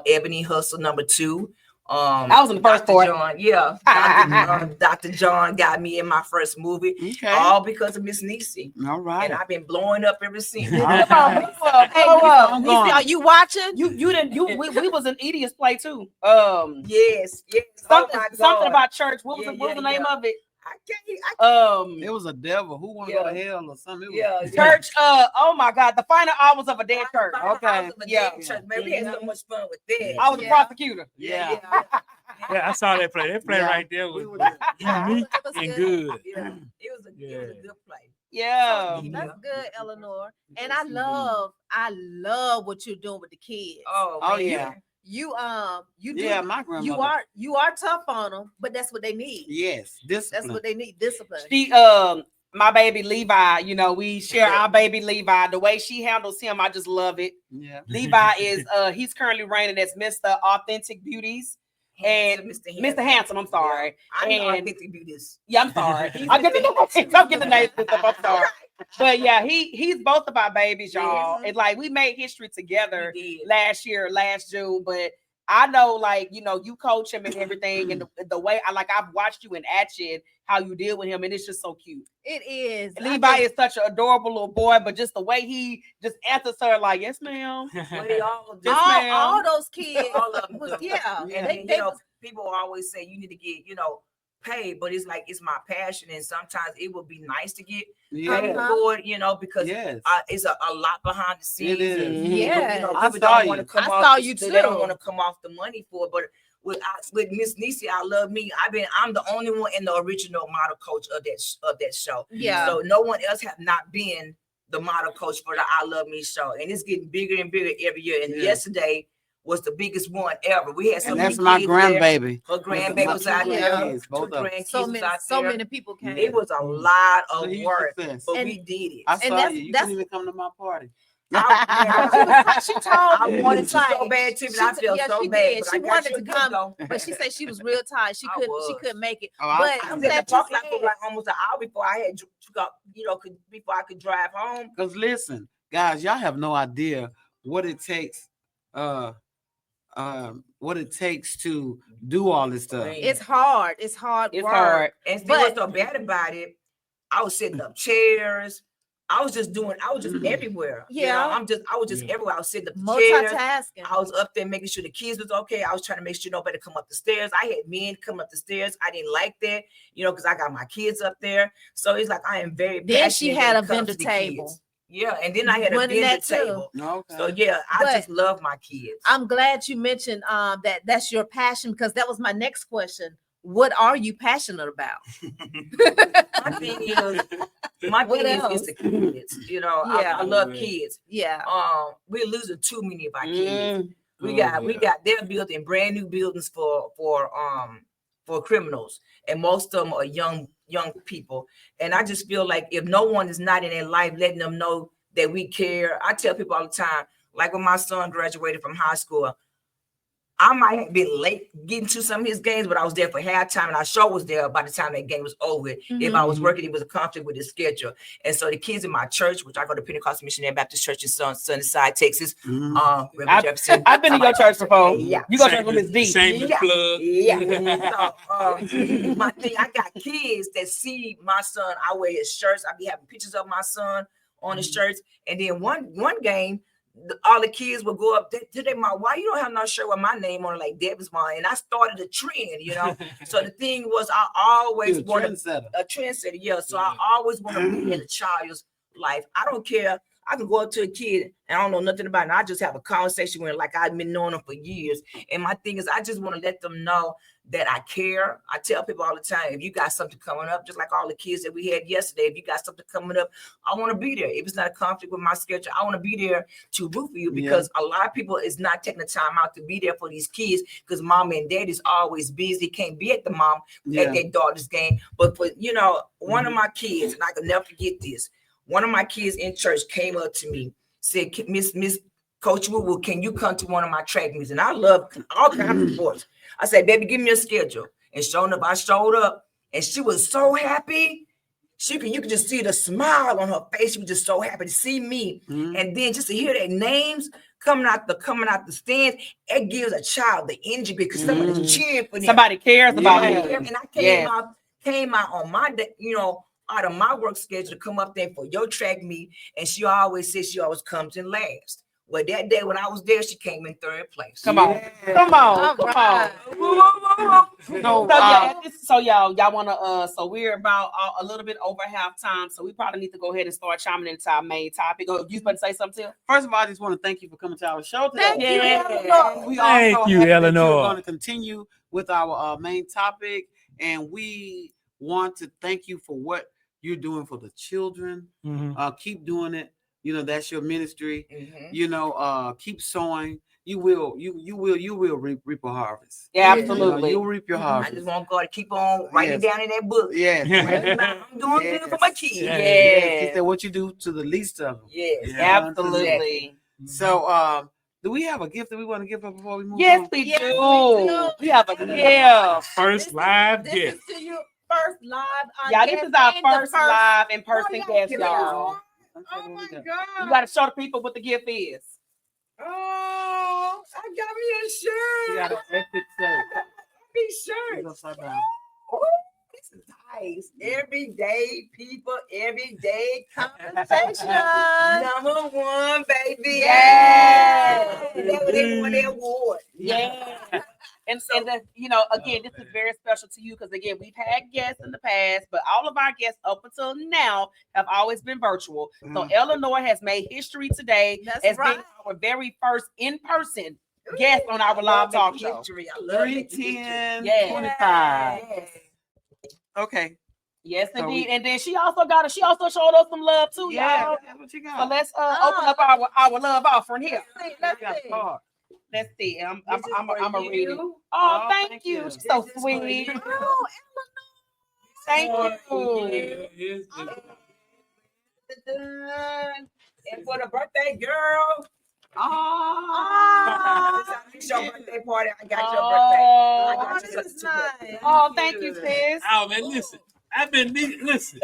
Ebony Hustle #2. I was in the first Dr. part. John, Dr. John got me in my first movie, Okay. all because of Miss Niecy. All right. And I've been blowing up ever since. Come on, blow up. I'm Niecy, going. are you watching? We was in Edia's play too. Yes. Something Oh my something God. about church. What was Yeah, what was the name of it? I can't. It was a devil who wanted to go to hell or something. It was, Church. Oh my God, the final hours of a dead church. Okay. Yeah. Church. Man, we had so much fun with that. I was a prosecutor. Yeah. Yeah, I saw that play. That play Yeah. right there was We were- unique It was and good. good. Yeah. It was a good play. Yeah. That's good, Eleanor. And I love what you're doing with the kids. Oh, Oh, man. yeah. You do. Yeah, my grandmother. You are tough on them, but that's what they need. Yes, discipline. That's what they need. Discipline. She my baby Levi, you know, we share our baby Levi. The way she handles him, I just love it. Yeah. Levi is he's currently reigning as Mr. Authentic Beauties and Mr. Handsome. I'm sorry. I know And- Authentic Beauties. Yeah, I'm sorry. I'm getting the names mixed up. I'm sorry. But yeah, he's both of our babies, y'all. Yes. It's like we made history together We did. last June, but I know, like, you know, you coach him and everything, and the way I've watched you in action, how you deal with him, and it's just so cute. It is. Levi is such an adorable little boy, but just the way he just answers her, like, yes, ma'am. Well, they all do. all those kids. All of them was, do. yeah. And They you know, was, people always say you need to get, paid, but it's like it's my passion, and sometimes it would be nice to get paid Uh-huh. for it, because Yes. it's a lot behind the scenes. It is. And, Yeah. I people saw don't want to you. come I off. saw you They don't too. want to come off the money for it, but with Miss Niecy, I love me. I'm the only one in the original model coach of that show. Yeah. So no one else have not been the model coach for the I Love Me show, and it's getting bigger and bigger every year. And Yeah. yesterday was the biggest one ever. We had so And many that's my kids there. grandbaby. Her grandbaby was out Yeah. there. Yes, both Two of them. grandkids so was many, out so there. many people came. It was a lot So of you work, success. but And- we did it. I saw that's- you. You that's- couldn't even come to my party. She told I me, wanted it's to so like- bad too, but she I t- felt yeah, so she bad. did. But She I got wanted you to a come, good but she said she was real tired. She I couldn't was. make it. Oh, But I I'm was in the glad park you lot for said. like almost an hour before I had before I could drive home. Because listen, guys, y'all have no idea what it takes. What it takes to do all this stuff. It's hard. It's hard It's work. hard. And see But- what's so bad about it, I was setting up chairs. I was just everywhere. Yeah. I was just Yeah. everywhere. I was setting up the chairs. Multitasking. I was up there making sure the kids was okay. I was trying to make sure nobody come up the stairs. I had men come up the stairs. I didn't like that, because I got my kids up there. So it's like I am very Then she passionate had when a it comes vendor to the table. kids. Yeah, and then I had a Winning dinner that too. table. Okay. So yeah, I But just love my kids. I'm glad you mentioned that's your passion, because that was my next question. What are you passionate about? My thing is, is the kids. You know, Yeah. I love kids. Yeah. We're losing too many of our kids. Mm. We got they're building brand new buildings for criminals, and most of them are young people. And I just feel like if no one is not in their life letting them know that we care. I tell people all the time, like when my son graduated from high school, I might have been late getting to some of his games, but I was there for halftime, and I sure was there by the time that game was over. If I was working, it was a conflict with his schedule. And so the kids in my church, which I go to Pentecostal Missionary Baptist Church in Sunnyside, Texas, Reverend Jefferson. I've been in your church before. Yeah. You go to church with Miss D. Same plug. Yeah. So my thing, I got kids that see my son. I wear his shirts. I be having pictures of my son on his shirts. And then one game, all the kids would go up to their mom. Why you don't have no shirt with my name on it like Debbie's mom? And I started a trend, you know. So the thing was, I always wanted a trendsetter. Yeah. So I always want to be in a child's life. I don't care. I can go up to a kid and I don't know nothing about it. I just have a conversation with him like I've been knowing them for years. And my thing is, I just want to let them know that I care. I tell people all the time, if you got something coming up, just like all the kids that we had yesterday, if you got something coming up, I want to be there. If it's not a conflict with my schedule, I want to be there to root for you, because a lot of people is not taking the time out to be there for these kids, because mom and dad is always busy, can't be at the mom at their daughter's game. But for, you know, one of my kids, and I can never forget this, one of my kids in church came up to me, said, Miss Coach Woo, can you come to one of my track meets? And I love all kinds of sports. I said, baby, give me a schedule. And sure enough, I showed up, and she was so happy. You could just see the smile on her face. She was just so happy to see me. And then just to hear their names coming out the stands, it gives a child the energy, because somebody's cheering for them. Somebody cares about him. And I came out on my day, you know, out of my work schedule to come up there for your track meet. And she always says she always comes in last. Well, that day when I was there, she came in third place. Come on. So y'all wanna so we're about a little bit over halftime. So we probably need to go ahead and start chiming into our main topic. Oh, you about to say something, Tim? First of all, I just want to thank you for coming to our show today. Thank you, We Thank also you, happy that Eleanor. You're going to continue with our main topic, and we want to thank you for what you're doing for the children. Keep doing it. You know, that's your ministry. You know, keep sowing. You will reap a harvest. Yeah, absolutely. You'll reap your I harvest. just want God to keep on writing down in that book. Yes. I'm doing good for my kids. He said what you do to the least of them. Yes. Absolutely. So, do we have a gift that we want to give her before we move on? Yes, we do. We have a gift. First live This gift. is to you first live. Y'all, this is our first live in person y'all guest, give y'all. Oh my You God. gotta show the people what the gift is. Oh, I got me a shirt. She got an epic shirt. Big shirt. It's upside down. This is nice. Everyday people, everyday Conversation. number one, baby. Yeah. That's what they won the award. Yeah. And you know, again, this is very special to you, because again, we've had guests in the past, but all of our guests up until now have always been virtual. So Eleanor has made history today as being our very first in-person guest on our live talk show. I love it. 310 Yeah. 25. Yes. Okay. Yes, So indeed. And then she also showed us some love too, y'all. That's what you So got. let's open up our love offering here. Let's You got see. a card. Let's see. I'm This is for a read it. you. Oh, Oh, thank thank you. you. She's so This is for sweet. you. Oh, Thank For you. you. And for the birthday girl. Oh, It's your birthday party. I got your birthday. I oh, got this you is something. nice. oh, thank you, sis. Oh man, listen.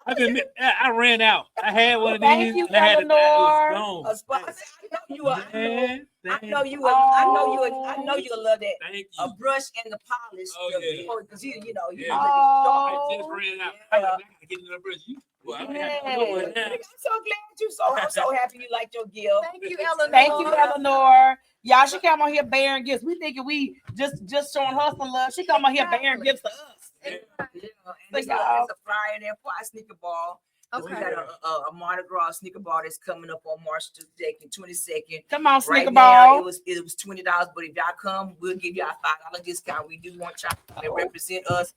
I ran out. I had one of these. Thank you, and I had it Eleanor. gone. A spot. I know you will. Man, I know you will. I know you'll love that. Thank A you. brush and the polish. Oh, yeah. Because you know, you Yeah. Oh. I just ran out. I gotta get another brush. Well, I got one now. I'm so glad I'm so happy you liked your gift. Thank you, Eleanor. Thank you, Eleanor. Y'all, she come on here bearing gifts. We thinking we just showing her some love. She come on here bearing gifts to us. Yeah, and So it's y'all- a flyer there for our sneaker ball. We got a Mardi Gras sneaker ball that's coming up on March the 22nd. Come on, Right sneaker now, ball. it was $20, but if y'all come, we'll give y'all a $5 discount. We do want y'all to represent us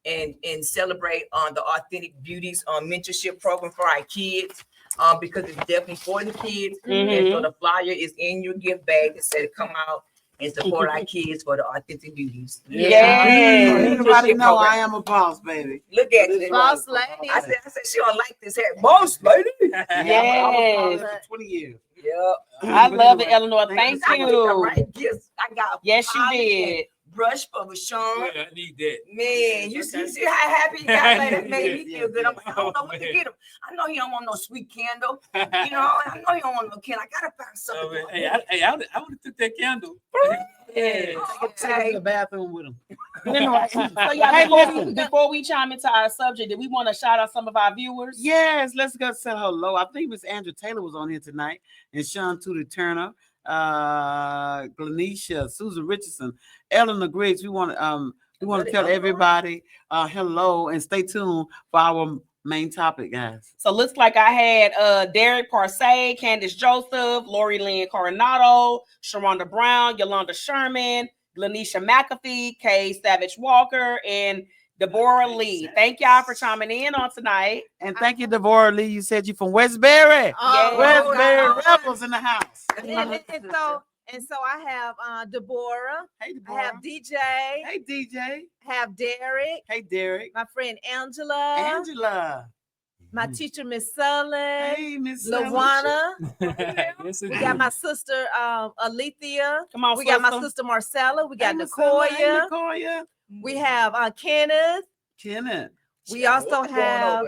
and celebrate on the Authentic Beauties mentorship program for our kids. Because it's definitely for the kids. And so the flyer is in your gift bag that said come out and support our kids for the Authentic Beauties. Everybody know I am a boss, baby. Look at it. Boss lady. I said she don't like this hair. Boss lady. Yes. For 20 years. Yeah. I love it, Eleanor. Thank I got the you. right gifts. I got Yes, you polish and did. brush for Rashawn. I need that. Man, you see how happy you got? Like, that made me feel good. I'm like, I don't know what to get him. I know he don't want no sweet candle. You know, I know he don't want no candle. I gotta find something. for him. I would have took that candle. Take it to the bathroom with him. So yeah, before we chime into our subject, did we want to shout out some of our viewers? Yes, let's go say hello. I think Miss Andrew Taylor was on here tonight, and Sean Tudor Turner, Glenisha, Susan Richardson, Eleanor Griggs. We want to tell everybody hello and stay tuned for our main topic, guys. So looks like I had Derek Parsay, Candace Joseph, Lori Lynn Coronado, Sharonda Brown, Yolanda Sherman, Glenisha McAfee, Kay Savage Walker, and Deborah Lee. Thank y'all for chiming in on tonight. And thank you, Deborah Lee. You said you from Westbury. Westbury Rebels in the house. And so I have Deborah. Hey, Deborah. I have DJ. Hey, DJ. Have Derek. Hey, Derek. My friend Angela. My teacher, Miss Sullen. Hey, Miss Lawana. Yes, We got my sister Alethea. Come on, We got my sister Marcella. We got Nicoya. We have Kenneth. We also have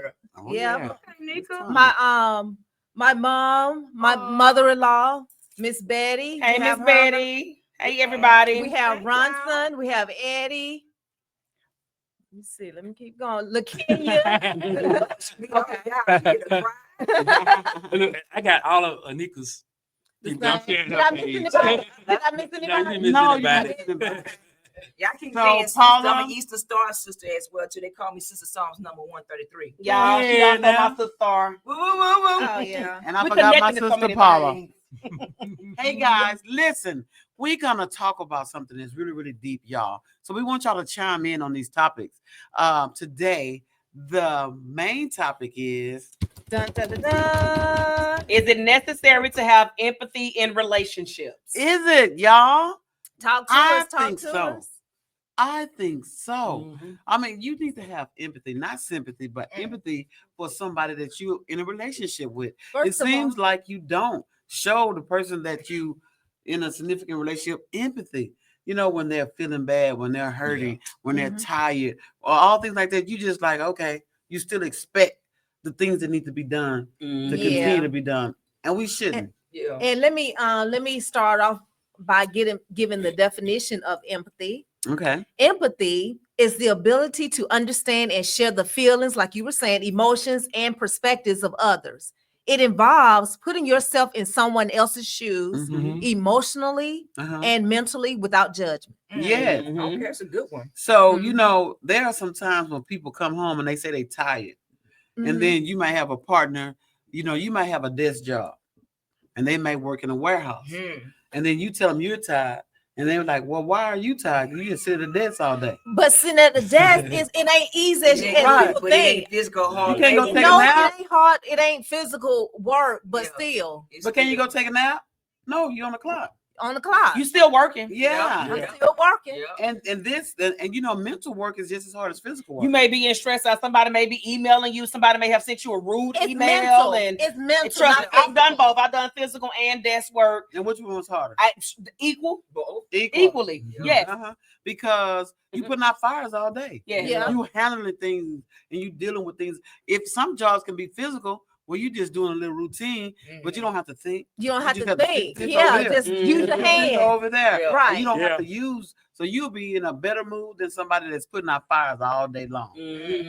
my mom, my mother-in-law, Miss Betty. Hey, Miss Betty. Hey, everybody. We have Ronson. We have Eddie. Let me see. Let me keep going. LaKenya. Look, I got all of Anika's. Did I miss anybody? No, you didn't. Y'all keep So, saying sister. Paula- I'm an Easter Star sister as well too. They call me Sister Psalms number 133. Y'all, she also my sister. Woo, woo, woo, woo. Oh yeah. And I We forgot my connected to so sister many Paula. things. Hey guys, listen, we're gonna talk about something that's really, really deep, y'all. So we want y'all to chime in on these topics. Today, the main topic is Dun, dun, dun, dun. Is it necessary to have empathy in relationships? Is it, y'all? Talk to I us. Talk think to so. us. I think so. Mhm. I mean, you need to have empathy, not sympathy, but empathy for somebody that you're in a relationship with. First It of seems all, like you don't show the person that you in a significant relationship empathy. You know, when they're feeling bad, when they're hurting, when they're tired, or all things like that. You just like, okay, you still expect the things that need to be done to continue to be done, and we shouldn't. and let me start off by giving the definition of empathy. Okay. Empathy is the ability to understand and share the feelings, like you were saying, emotions and perspectives of others. It involves putting yourself in someone else's shoes emotionally and mentally without judgment. Yeah. Okay, that's a good one. So, you know, there are some times when people come home and they say they tired. And then you might have a partner, you know, you might have a desk job and they may work in a warehouse. And then you tell them you're tired. And they're like, well, why are you tired? You just sit at the desk all day. But sitting at the desk it ain't easy as people But it think. ain't physical hard. You can't go take a No, nap. it ain't hard. It ain't physical work, but still But can you go take a nap? No, you're on the clock. on the clock. You still working? Yeah. I'm still working. And you know, mental work is just as hard as physical work. You may be in stress out. Somebody may be emailing you. Somebody may have sent you a rude It's email. mental. And It's mental. trust me, not I've done both. I've done physical and desk work. And which one was harder? Equally. Yes. Because you putting out fires all day. Yeah. You handling things and you dealing with things. If some jobs can be physical, well, you just doing a little routine, but you don't have to think. You don't have just to think. sit Yeah, over there. just use your Sit hand. over there. Yeah. Right. You don't have to use. So you'll be in a better mood than somebody that's putting out fires all day long.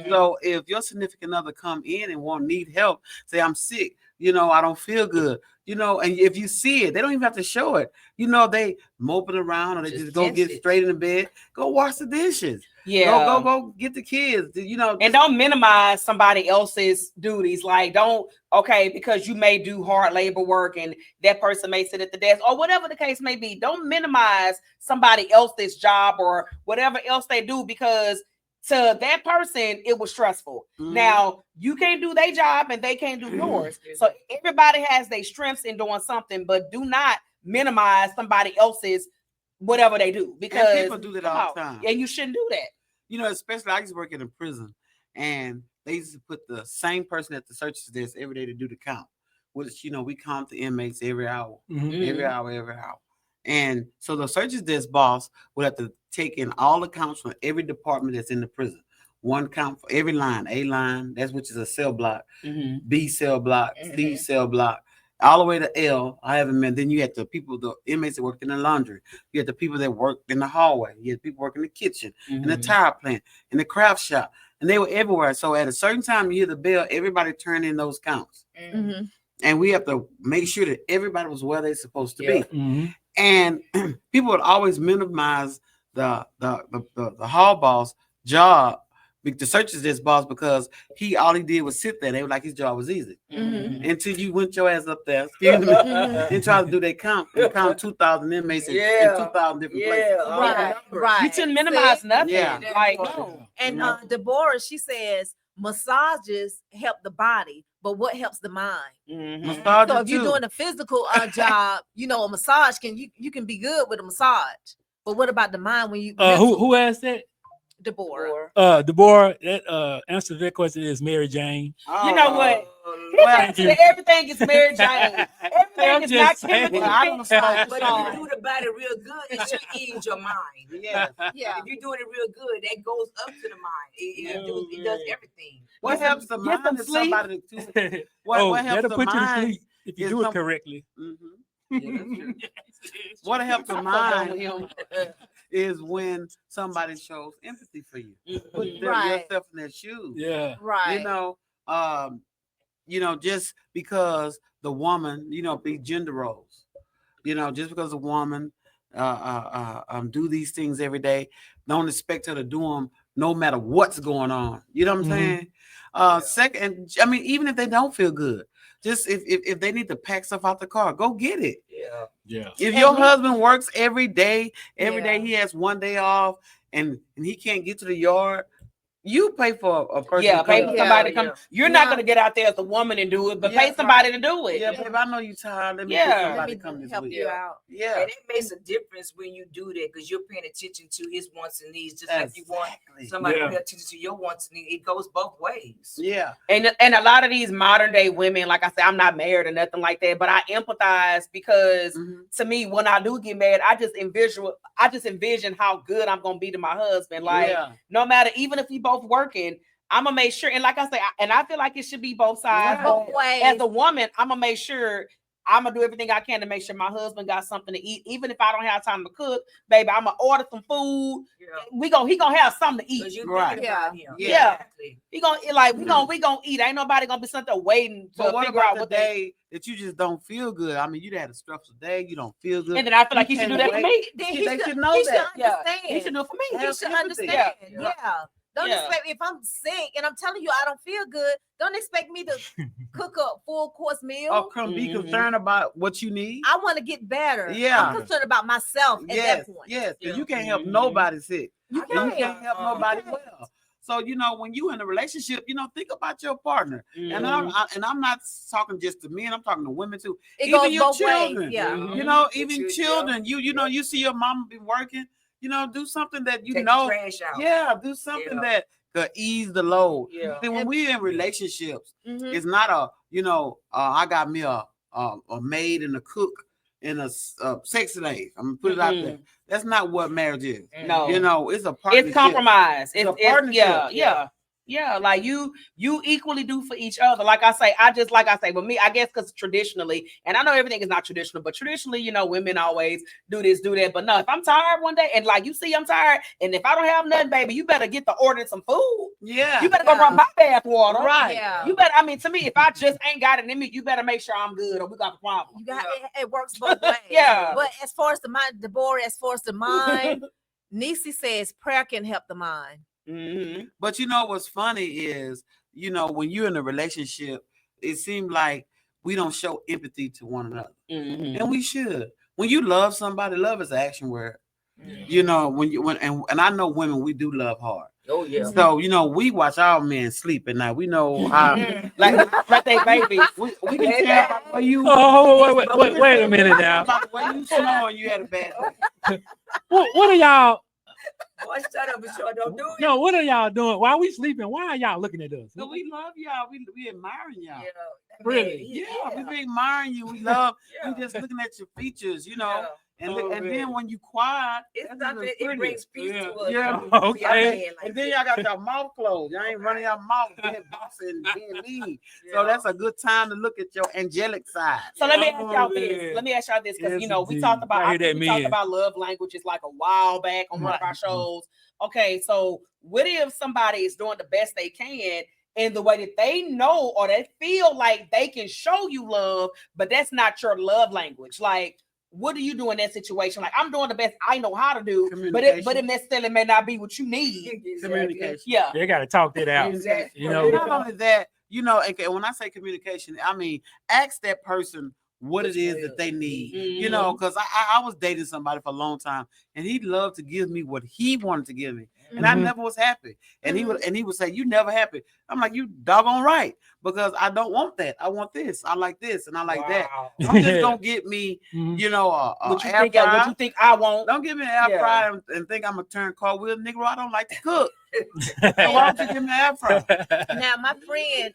So if your significant other come in and need help, say I'm sick, you know, I don't feel good, you know, and if you see it, they don't even have to show it. You know, they moping around or they just go get straight in the bed, go wash the dishes. Yeah. Go get the kids, you know. And don't minimize somebody else's duties. Like, don't, okay, because you may do hard labor work and that person may sit at the desk or whatever the case may be. Don't minimize somebody else's job or whatever else they do, because to that person, it was stressful. Mhm. Now, you can't do their job and they can't do yours. So everybody has their strengths in doing something, but do not minimize somebody else's whatever they do, because and people do that all the time. And you shouldn't do that. You know, especially I used to work in a prison, and they used to put the same person at the searches desk every day to do the count. Which, you know, we count the inmates every hour, every hour. And so the searches desk boss would have to take in all the counts from every department that's in the prison. One count for every line. A line, that's which is a cell block. B cell block, C cell block, all the way to L. I haven't met. Then you had the people, the inmates that worked in the laundry. You had the people that worked in the hallway. You had people working in the kitchen, in the tire plant, in the craft shop, and they were everywhere. So at a certain time, you hear the bell. Everybody turn in those counts, and we have to make sure that everybody was where they're supposed to be. And people would always minimize the hall boss job, the searches desk boss, because all he did was sit there. They were like his job was easy until you went your ass up there, and tried to do that count and count 2,000 inmates in 2,000 different places. Right. You shouldn't minimize nothing. Yeah. Like, no. And Deborah, she says massages help the body, but what helps the mind? Massages So if you're too. doing a physical job, you know, a massage you can be good with a massage. But what about the mind when you who asked that? Deborah. Deborah, that answer to that question is Mary Jane. You know what? Thank you. Everything is Mary Jane. Everything is not chemical. I don't smoke. But if you do the body real good, it should ease your mind. Yeah. If you're doing it real good, that goes up to the mind. It does everything. What helps the Get some mind is sleep. somebody to what helps that'll the put you to mind sleep if you do it correctly. What helps the mind is when somebody shows empathy for you. Put yourself in their shoes. Yeah. Right. You know, just because the woman, you know, be gender roles, you know, just because a woman do these things every day, don't expect her to do them no matter what's going on. You know what I'm saying? Second, I mean, even if they don't feel good, just if they need to pack stuff out the car, go get it. Yeah. If your husband works every day he has one day off, and he can't get to the yard, you pay for a person. Yeah, pay for somebody to come. Yeah. You're not gonna get out there as a woman and do it, but pay somebody to do it. Yeah, babe, I know you tired. Let me Yeah. get somebody to come Let me this help week. you out. Yeah. And it makes a difference when you do that, because you're paying attention to his wants and needs, just like you want somebody to pay attention to your wants and needs. It goes both ways. Yeah. And a lot of these modern day women, like I said, I'm not married or nothing like that, but I empathize because to me, when I do get married, I just envision how good I'm gonna be to my husband. Like, no matter, even if we both working, I'm gonna make sure. And like I say, and I feel like it should be both sides. Both ways. As a woman, I'm gonna make sure I'm gonna do everything I can to make sure my husband got something to eat. Even if I don't have time to cook, baby, I'm gonna order some food. He gonna have something to eat. Right. Exactly. He gonna we gonna eat. Ain't nobody gonna be sitting there waiting to what figure about out the what day that you just don't feel good? I mean, you had a stressful day, you don't feel good. And then I feel like he should do that for me. They should know that. He should do it for me. He should understand. Yeah. Don't expect, if I'm sick and I'm telling you I don't feel good, don't expect me to cook a full course meal. Or come be concerned about what you need. I want to get better. Yeah. I'm concerned about myself at that point. Yes, because you can't help nobody sick. You And you can't help nobody well. So, you know, when you in a relationship, you know, think about your partner. And I'm not talking just to men, I'm talking to women too. It Even goes your both children. ways. Yeah. You know, even children, you know, you see your mama be working, you know, do something that you Take know. the trash out. Yeah, do something that could ease the load. Yeah. See, when we're in relationships, it's not a, you know, I got me a maid and a cook and a sex slave. I'm gonna put it out there. That's not what marriage is. No, You know, it's a partnership. it's compromise. It's a partnership. Yeah. Yeah, like you equally do for each other. Like I say, but me, I guess because traditionally, and I know everything is not traditional, but traditionally, women always do this, do that. But no, if I'm tired one day and like you see I'm tired, and if I don't have nothing, baby, you better get to ordering some food. Yeah. You better go run my bath water. Right. Yeah. You better, to me, if I just ain't got it in me, you better make sure I'm good or we got a problem. You got it works both ways. Yeah. But as far as the mind, Deborah, as far as the mind, Nisi says prayer can help the mind. Mm-hmm. But what's funny is, when you're in a relationship, it seems like we don't show empathy to one another. Mm-hmm. And we should. When you love somebody, love is an action word. Mm-hmm. And I know women, we do love hard. Oh yeah. So we watch our men sleep at night. We know how like they babies. we can tell by the way you Wait a minute now. by the way you snoring, you had a bad day. What are y'all? Boy, shut up, and sure don't do it. No, what are y'all doing? While we sleeping, why are y'all looking at us? So we love y'all. We admiring y'all. Really? Yeah, we be admiring you. We love. Yeah. We just looking at your features, Yeah. And Oh, and really? then when you quiet, It's that's something. even It brings peace Yeah. to us. Yeah. Okay. See, I ain't like And then y'all got your mouth closed. Y'all ain't running your mouth, being bossy and being mean. So that's a good time to look at your angelic side. So let me ask Oh, y'all yeah. this. Let me ask y'all this because Yes, we talked indeed. about I hear that we talked men. about love languages like a while back on one of our shows. Okay, so what if somebody is doing the best they can in the way that they know or they feel like they can show you love, but that's not your love language? Like, what do you do in that situation? Like, I'm doing the best I know how to do, but it necessarily may not be what you need. Communication. Yeah. They gotta talk that out. Exactly. And not only that, and when I say communication, I mean ask that person what it is that they need. Mhm. Because I was dating somebody for a long time, and he loved to give me what he wanted to give me, and I never was happy. And he would say, "You never happy." I'm like, "You doggone right," because I don't want that. I want this. I like this, and I like that. Don't just don't get me, What you air think? fryer. What you think I want? Don't give me an air fryer and think I'm gonna turn cartwheel, nigga. I don't like to cook. So why don't you give me an air fryer? Now, my friend,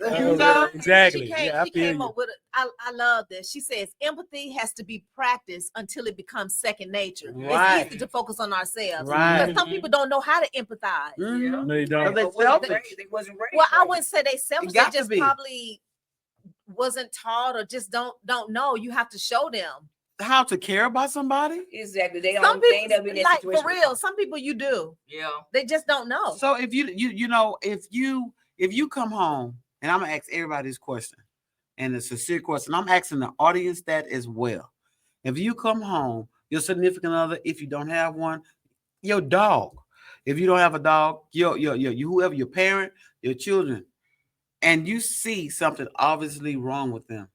Exactly. she came, Yeah, I she feel came you. up with I love this. She says empathy has to be practiced until it becomes second nature. Right. It's easy to focus on ourselves. Right. Because some people don't know how to empathize. Mhm. No, you don't. They They selfish. wasn't raised. Well, I right. wouldn't say they selfish. They got to just be. probably wasn't taught or just don't know. You have to show them. How to care about somebody? Exactly. They Some don't. They ain't people, never been in that like situation. for real, some people you do. Yeah. They just don't know. So if if you come home, and I'm gonna ask everybody this question, and it's a sincere question. I'm asking the audience that as well. If you come home, your significant other, if you don't have one, your dog. If you don't have a dog, your whoever, your parent, your children, and you see something obviously wrong with them,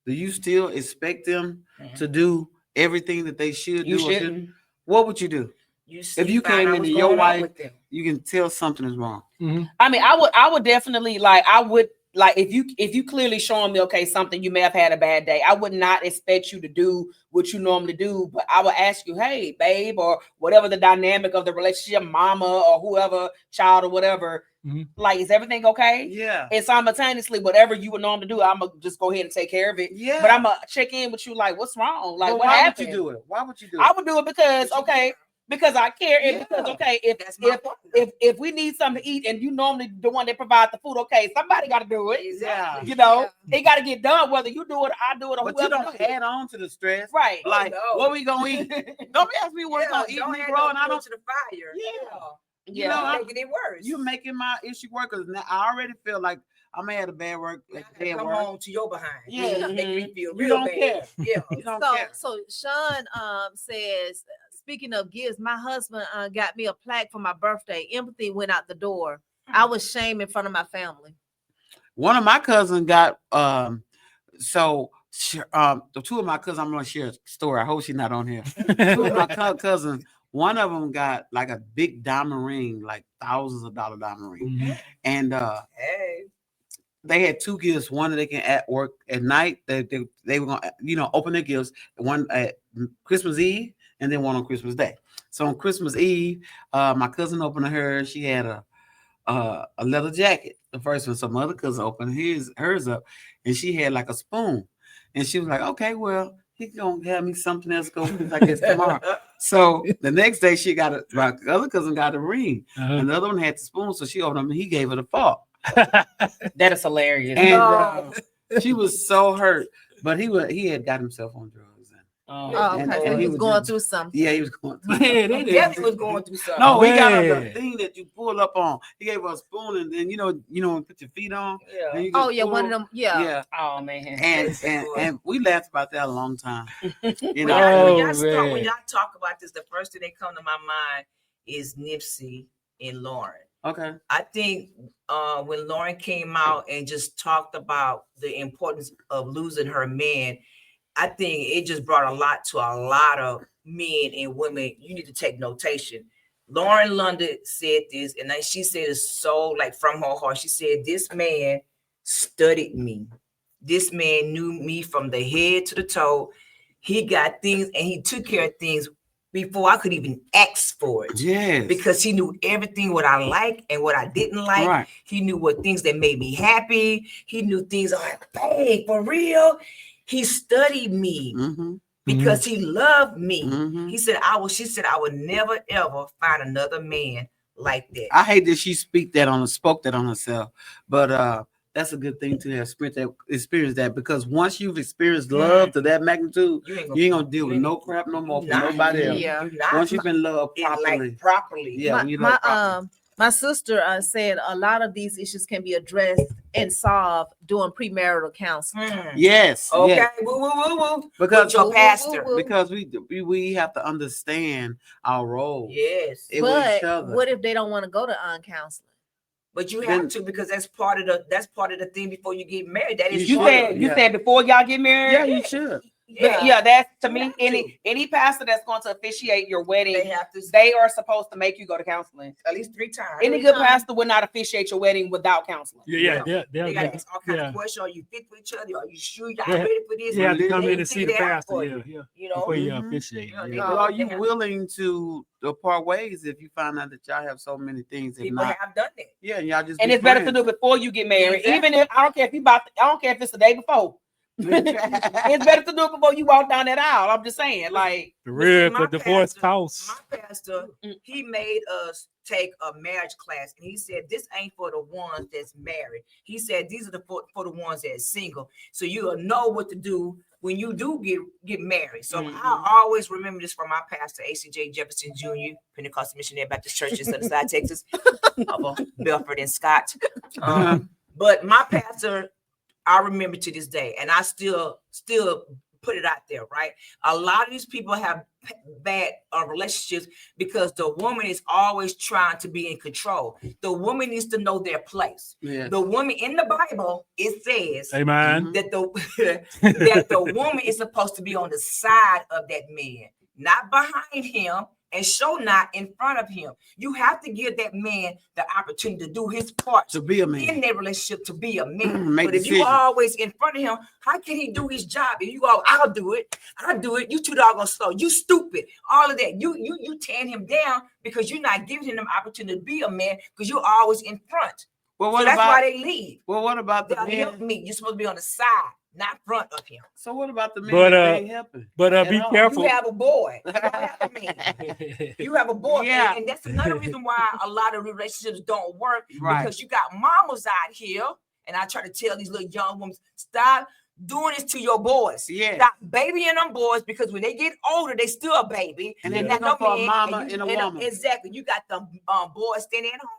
do you still expect them to do everything that they should You do? shouldn't. What would you do? If you came into your wife, you can tell something is wrong. I mean, I would definitely like if you clearly showing me something, you may have had a bad day. I would not expect you to do what you normally do, but I would ask you, hey, babe, or whatever the dynamic of the relationship, mama or whoever, child or whatever. Like, is everything okay? Yeah. And simultaneously, whatever you would normally do, I'm gonna just go ahead and take care of it. Yeah. But I'm gonna check in with you, like, what's wrong? Like, But what why happened? would you do it? Why would you do it? I would do it because because I care, and Yeah. because if we need something to eat and you normally the one that provides the food, somebody got to do it. Exactly. It got to get done whether you do it or I do it or But you whoever don't do it. add on to the stress. Right. Like, what we gonna eat? Don't be asking me what we gonna eat, Negro, and I don't. to the fire. You know, I'm making it worse. You making my issue work because I already feel like I may have a bad work. Come home to your behind. Yeah. Making me feel You real don't bad. care. Yeah. You don't care. So Sean says, speaking of gifts, my husband got me a plaque for my birthday. Empathy went out the door. I was shamed in front of my family. One of my cousins got the two of my cousins. I'm gonna share a story. I hope she's not on here. Two of my cousins. One of them got like a big diamond ring, like thousands of dollar diamond ring, and they had two gifts. One that they can at work at night. They were gonna open their gifts. One at Christmas Eve, and then one on Christmas Day. So on Christmas Eve, my cousin opened hers. She had a leather jacket. The first one. So my other cousin opened hers up, and she had like a spoon. And she was like, okay, well, he gonna have me something else go with, I guess, tomorrow. So the next day she got my other cousin got a ring, and the other one had the spoon, so she opened them and he gave her the fork. That is hilarious. And she was so hurt, but he had got himself on drugs. Okay, so he was going through something. Yeah, he was going through He definitely was going through something. No, he got the thing that you pull up on. He gave her a spoon, and then you know, put your feet on. Yeah. And you Oh just yeah, pull. one of them. Yeah. Yeah. Oh man. And we laughed about that a long time. You When know. y'all talk about this, the first thing that come to my mind is Nipsey and Lauren. Okay. I think when Lauren came out and just talked about the importance of losing her man, I think it just brought a lot to a lot of men and women. You need to take notation. Lauren London said this, and she said it so like from her heart. She said, "This man studied me. This man knew me from the head to the toe. He got things and he took care of things before I could even ask for it. Yes. Because he knew everything what I like and what I didn't like. Right. He knew what things that made me happy. He knew things like, hey, for real." He studied me because he loved me. He said, she said, I would never ever find another man like that. I hate that she spoke that on herself, but that's a good thing to have experienced that, because once you've experienced love to that magnitude, you ain't gonna deal with no crap no more from nobody else. Yeah. Once you've been loved properly. Yeah. My sister said a lot of these issues can be addressed and solved during premarital counseling. Yes. Okay. Yes. Woo, woo, woo, woo. Because your pastor. Because we have to understand our role. Yes. But each other. what if they don't want to go to counseling? But you have to, because that's part of the thing before you get married. That is you said before y'all get married. Yeah, you should. Yeah, that's to me. Any pastor that's going to officiate your wedding, they are supposed to make you go to counseling at least 3 times. Any good pastor would not officiate your wedding without counseling. Yeah. They got to ask all kinds of questions. Are you fit for each other? Are you sure y'all ready for this? You have to come in and see the pastor. You know, before you officiate. Are you willing to part ways if you find out that y'all have so many things? People have done that. Yeah, y'all just. And it's better to do it before you get married, even if I don't care if I don't care if it's the day before. It's better to do it before you walk down that aisle. I'm just saying, like the real divorce costs. My pastor, he made us take a marriage class, and he said this ain't for the ones that's married. He said these are for the ones that's single, so you'll know what to do when you do get married. So I always remember this from my pastor, A.C.J. Jefferson Jr., Pentecostal Missionary Baptist Church in Southside, Texas, of Belford and Scott. But my pastor, I remember to this day, and I still put it out there, right? A lot of these people have bad relationships because the woman is always trying to be in control. The woman needs to know their place. Yeah. The woman in the Bible, it says, amen, that the woman is supposed to be on the side of that man, not behind him, and show not in front of him. You have to give that man the opportunity to do his part to be a man in their relationship, to be a man. But if you always in front of him, how can he do his job? If you go, I'll do it, you too doggone slow, you stupid, all of that. You tearing him down because you're not giving him the opportunity to be a man because you're always in front. Well, so that's why they leave. Well, what about the men? You're supposed to be on the side, not front of him. So what about the men that ain't helping? But be careful. You have a boy. You don't have a man. You have a boy. Yeah. And that's another reason why a lot of relationships don't work. Right. Because you got mamas out here, and I try to tell these little young women, stop doing this to your boys. Yeah. Stop babying them boys, because when they get older, they still a baby. And they're not for a mama and a woman. Exactly. You got the boys standing at home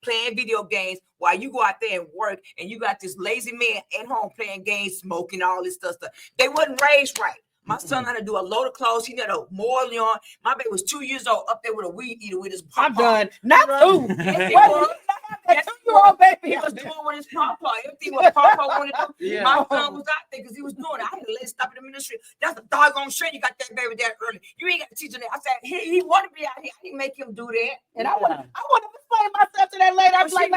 playing video games while you go out there and work, and you got this lazy man at home playing games, smoking, all this stuff. They wasn't raised right. My son had to do a load of clothes. He had a more on. My baby was 2 years old, up there with a weed eater with his papa. I'm done. Not two. Yes, 2-year-old baby. He was doing with his papa. Everything what papa wanted to do. Yeah. My son was out there because he was doing it. I had to let him stop in the ministry. That's a doggone shame you got that baby that early. You ain't got to teach him that. I said, he wanted to be out here. I didn't make him do that. And I want to explain myself to that lady. I was like,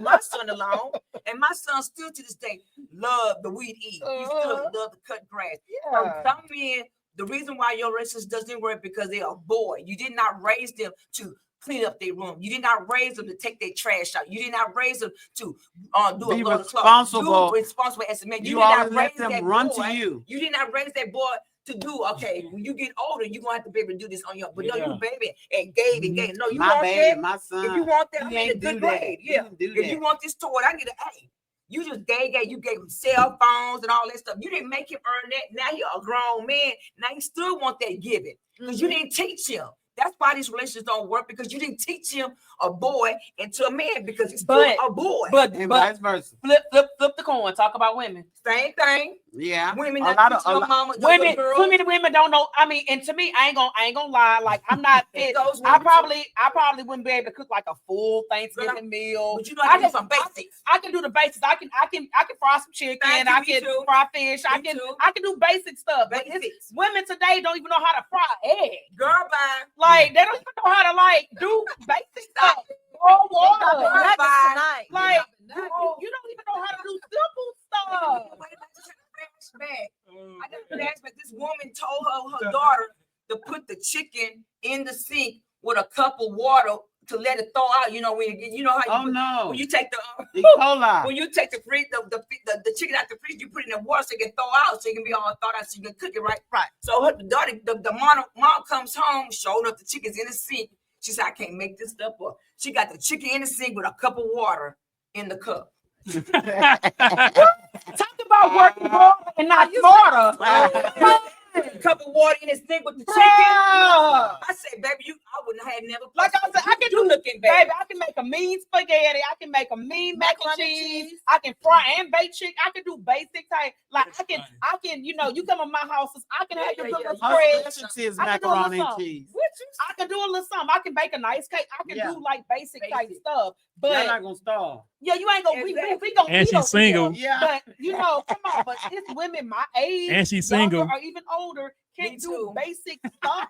my son alone. And my son still to this day love the weed eat. He still love to cut grass. Yeah. So some men, the reason why your relationship doesn't work because they are a boy. You did not raise them to clean up their room. You did not raise them to take their trash out. You did not raise them to do Be a load of responsible. clothes. Responsible as a man. You did not always let raise them that run boy. to you. You did not raise that boy to do, okay, when you get older, you're gonna have to be able to do this on your own. But no, you baby and gave and gave. No, you My want baby, that? my son. If you want that, he I'm in a ain't do good that. grade. He Yeah. didn't do If that. you want this toy, I get an A. You just gave, you gave him cell phones and all that stuff. You didn't make him earn that. Now you're a grown man. Now you still want that giving because you didn't teach him. That's why these relationships don't work, because you didn't teach him a boy into a man, because he's still a boy. And vice versa. Flip the coin. Talk about women. Same thing. Yeah. Women A not lot of- teaching a your lot- mama, Women, your girls. too many women don't know. I mean, and to me, I ain't gonna lie. Like, I'm not It fit. goes I with probably wouldn't be able to cook like a full Thanksgiving meal. But you know how to do some basics. I can do the basics. I can fry some chicken. Thank you, I me can too. fry fish. I Me can too. do basic stuff. But Basics. women today don't even know how to fry eggs. Girl, bye. Like, they don't even know how to like do basic stuff. Boil water. Girl, bye. Like, you don't even know how to do simple stuff. I got a flashback. This woman told her daughter to put the chicken in the sink with a cup of water to let it thaw out. You know when you know how you when you take the E. coli. when you take the fridge the chicken out the fridge, you put it in the water so it can thaw out, so it can be all thawed out, so you can cook it right. So her daughter, the mom comes home, showed up the chicken's in the sink. She said, I can't make this stuff up. She got the chicken in the sink with a cup of water in the cup. Talk about working hard and not smarter. Cup of water in the sink with the chicken. Bruh. I said, baby, I wouldn't have never. Like I said, I can do looking, baby. I can make a mean spaghetti. I can make a mean mac and cheese. I can fry and bake chicken. I can do basic type. Like I can, you know, you come to my house, I can have your little Her spread. specialty is I can do a macaroni little and cheese. I can do a little something. I can bake a nice cake. I can do like basic type stuff. But You're not gonna starve. yeah, you ain't gonna we gonna And eat she's over single. here. But you know, come on. But it's women my age, And she's younger single. or even older, can't do basic stuff.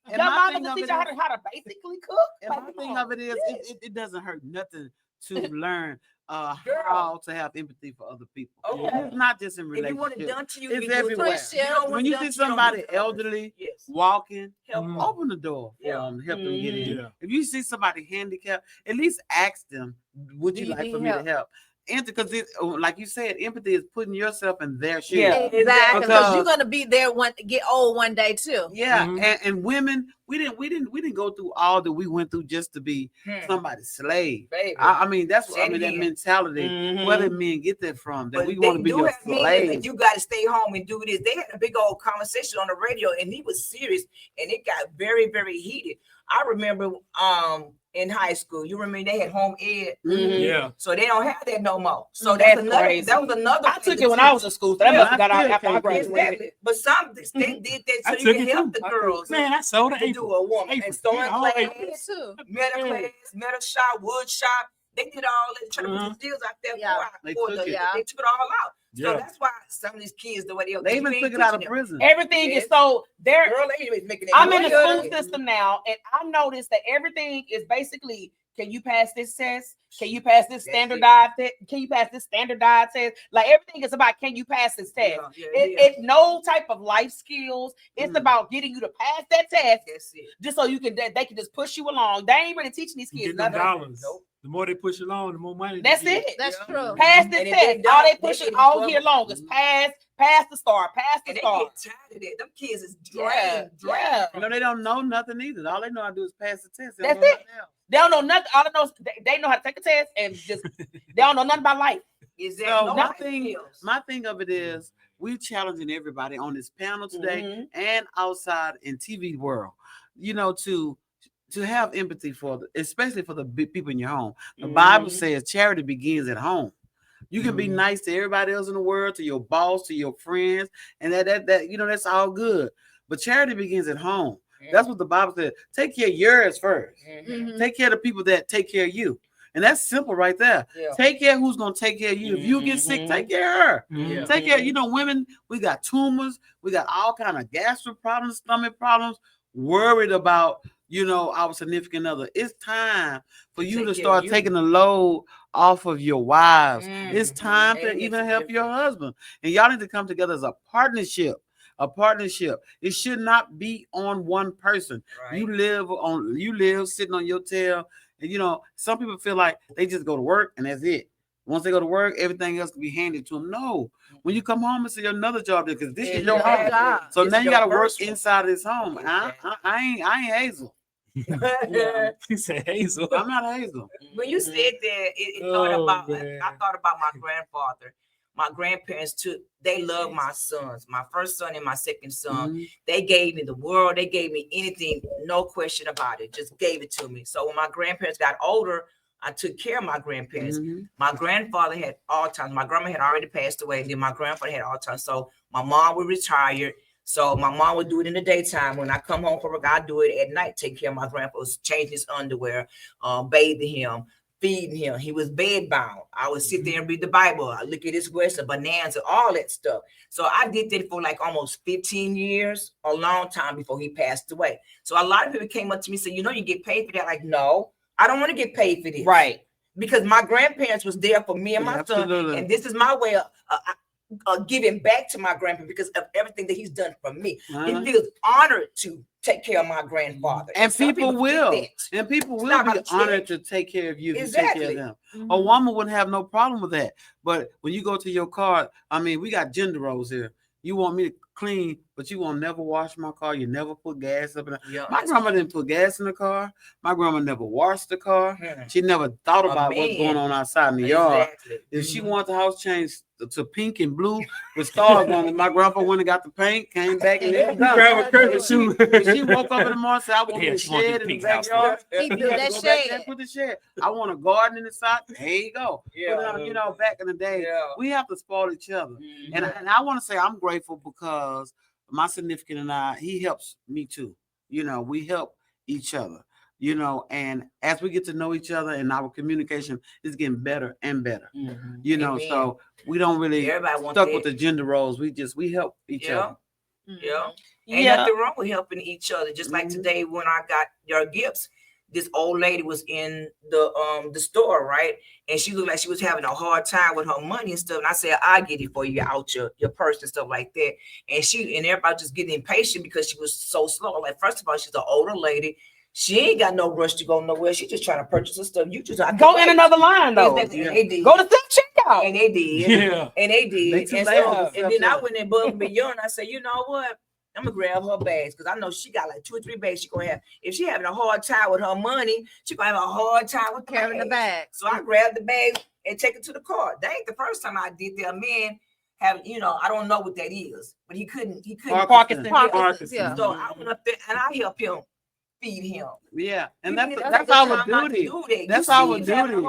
And Your my mama thing can of teach it you how is- to basically cook. And Like, my come thing on. of it is, it doesn't hurt nothing to learn how to have empathy for other people. Okay. It's not just in If you want it relationships. done to you, It's you do it everywhere. first. You don't want When it you done see to you, don't somebody do it first. elderly Yes. walking, Help them. open the door for them, help them get in. Yeah. If you see somebody handicapped, at least ask them, would you Do you like need for me help? to help? Because like you said, empathy is putting yourself in their shoes. Yeah. Exactly, because Because- you're gonna be there get old one day too. Yeah, Mhm. and women, we didn't go through all that we went through just to be somebody's slave. Baby. I mean, that's Say it that again. mentality. Mhm. Where did men get that from? That But we want to be do your have men slave. that you got to stay home and do this. They had a big old conversation on the radio, and he was serious, and it got very, very heated. I remember in high school, you remember they had home ed, Yeah. so they don't have that no more. So That's that's another. crazy. That was another. I way took to it when teach. I was in school. So that Yeah, must have got I out still after I take it. graduated. Exactly. But some they did that so I you took can it help too. the girls Man, I sold it. to do a woman. April. And sewing Yeah, all class, April. Too. metal class, metal shop, wood shop. They did all that, trying to put the deals out there They for took the, it. they took it all out. So Yeah. that's why some of these kids, the way They even took it out of prison. Everything Yes. is so there. Girl, they ain't making I'm in the money. school system now, and I noticed that everything is basically, can you pass this test? Can you pass this That's it. standardized test? Can you pass this standardized test? Like everything is about, can you pass this test? Yeah, It's no type of life skills. It's Mm. about getting you to pass that test, That's it. just so you can they can just push you along. They ain't really teaching these You kids get them nothing. dollars. Nope. The more they push along, the more money. That's they get. it. That's Yeah. true. Pass And this if they test. don't, All they they push get it in all trouble. year long is pass the star, pass the And they star. get tired of that. Them kids is Yeah, drained. yeah. You know, they don't know nothing either. All they know how to do is pass the test. They That's don't know it. nothing else. They don't know nothing. All they know is they know how to take a test and just they don't know nothing about life. Is So that my thing of it is, we challenging everybody on this panel today Mhm. and outside in TV world, you know, to have empathy for, especially for the big people in your home. The Bible Mhm. says charity begins at home. You can be nice to everybody else in the world, to your boss, to your friends, and that you know, that's all good. But charity begins at home. That's what the Bible says. Take care of yours first. Mhm. Take care of the people that take care of you. And that's simple right there. Yeah. Take care of who's going to take care of you. If you get sick, take care of her. Mhm. Take care. You know, women, we got tumors. We got all kind of gastric problems, stomach problems, worried about, you know, our significant other. It's time for you to take care of start you. taking the load off of your wives. It's Mhm. time And to it makes even a help your husband. And y'all need to come together as a partnership. a partnership. It should not be on one person. Right. You live sitting on your tail, and you know some people feel like they just go to work and that's it. Once they go to work, everything else can be handed to them. No, when you come home, it's another job there because this is your home. So This now is you your got to work first one. inside this home. I ain't Hazel. He said Hazel. I'm not Hazel. When you said that, I thought about my grandfather. My grandparents they love my sons, my first son and my second son. They gave me the world. They gave me anything, no question about it. Just gave it to me. So when my grandparents got older, I took care of my grandparents. My grandfather had Alzheimer's. My grandma had already passed away. And then my grandfather had Alzheimer's. So my mom was retired. So my mom would do it in the daytime. When I come home from work, I do it at night. Take care of my grandpa, change his underwear, bathing him, feeding him. He was bed bound. I would sit there and read the Bible. I look at his Western Bonanza, all that stuff. So I did that for like almost 15 years, a long time before he passed away. So a lot of people came up to me and said, you know, you get paid for that. Like, no, I don't want to get paid for this. Right. Because my grandparents was there for me and my son. And this is my way of giving back to my grandpa because of everything that he's done for me. It feels honored to take care of my grandfather. And people will. And people will be honored to take care of you. Exactly. Take care of them. A woman wouldn't have no problem with that. But when you go to your car, I mean, we got gender roles here. You want me to clean, but you won't never wash my car. You never put gas up in it. Yeah, my grandma didn't put gas in the car. My grandma never washed the car. She never thought about what's going on outside in the yard. If she wants the house changed to pink and blue with stars on it, my grandpa went and got the paint, came back and then she woke up in the morning and said, I want the shed in the backyard. He built that shed. Put the shed. I want a garden in the side. There you go. Yeah. But, you know, back in the day, we have to spoil each other. And I want to say I'm grateful because my significant and I, he helps me too. You know, we help each other. You know, and as we get to know each other and our communication is getting better and better. You know, so we don't really stuck with the gender roles. We help each other. Ain't nothing wrong with helping each other. Just like today when I got your gifts, this old lady was in the store, right? And she looked like she was having a hard time with her money and stuff. And I said, I get it for you out your purse and stuff like that. And everybody just getting impatient because she was so slow. Like, first of all, she's an older lady. She ain't got no rush to go nowhere. She just trying to purchase her stuff. You just go in another line though. Exactly. And they did. Go to self-checkout. And they did. Yeah. And they did. And then I went above and beyond. I said, you know what? I'm gonna grab her bags because I know she got like 2 or 3 bags she gonna have. If she having a hard time with her money, she gonna have a hard time with carrying the bag. So I grabbed the bag and take it to the car. That ain't the first time I did that. A man have, you know, I don't know what that is, but he couldn't Parkinson's. Yeah. So I went up there and I helped him feed him. Yeah, and that's our duty. That's our duty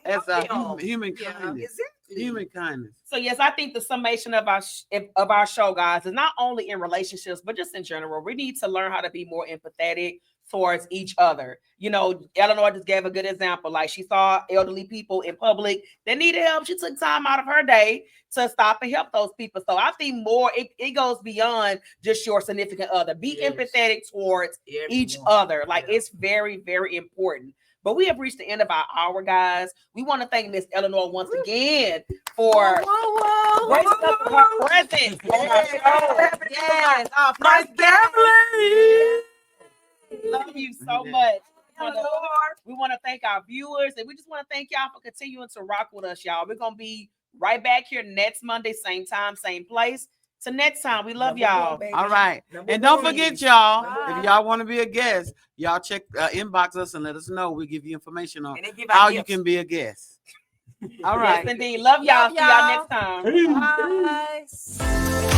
as a human kindness. Exactly. Human kindness. So yes, I think the summation of our show, guys, is not only in relationships, but just in general. We need to learn how to be more empathetic towards each other. You know, Eleanor just gave a good example. Like, she saw elderly people in public that needed help. She took time out of her day to stop and help those people. So I think more, it goes beyond just your significant other. Be empathetic towards each other. Like, it's very, very important. But we have reached the end of our hour, guys. We want to thank Miss Eleanor once again for gracing us with her presence on our show. Yes, my family. Love you so much. We want to thank our viewers, and we just want to thank y'all for continuing to rock with us, y'all. We're going to be right back here next Monday, same time, same place. So next time, we love y'all. All right. And don't forget, y'all, if y'all want to be a guest, y'all check inbox us and let us know. We'll give you information on how you can be a guest. All right. Yes, indeed. Love y'all. See y'all next time. Bye.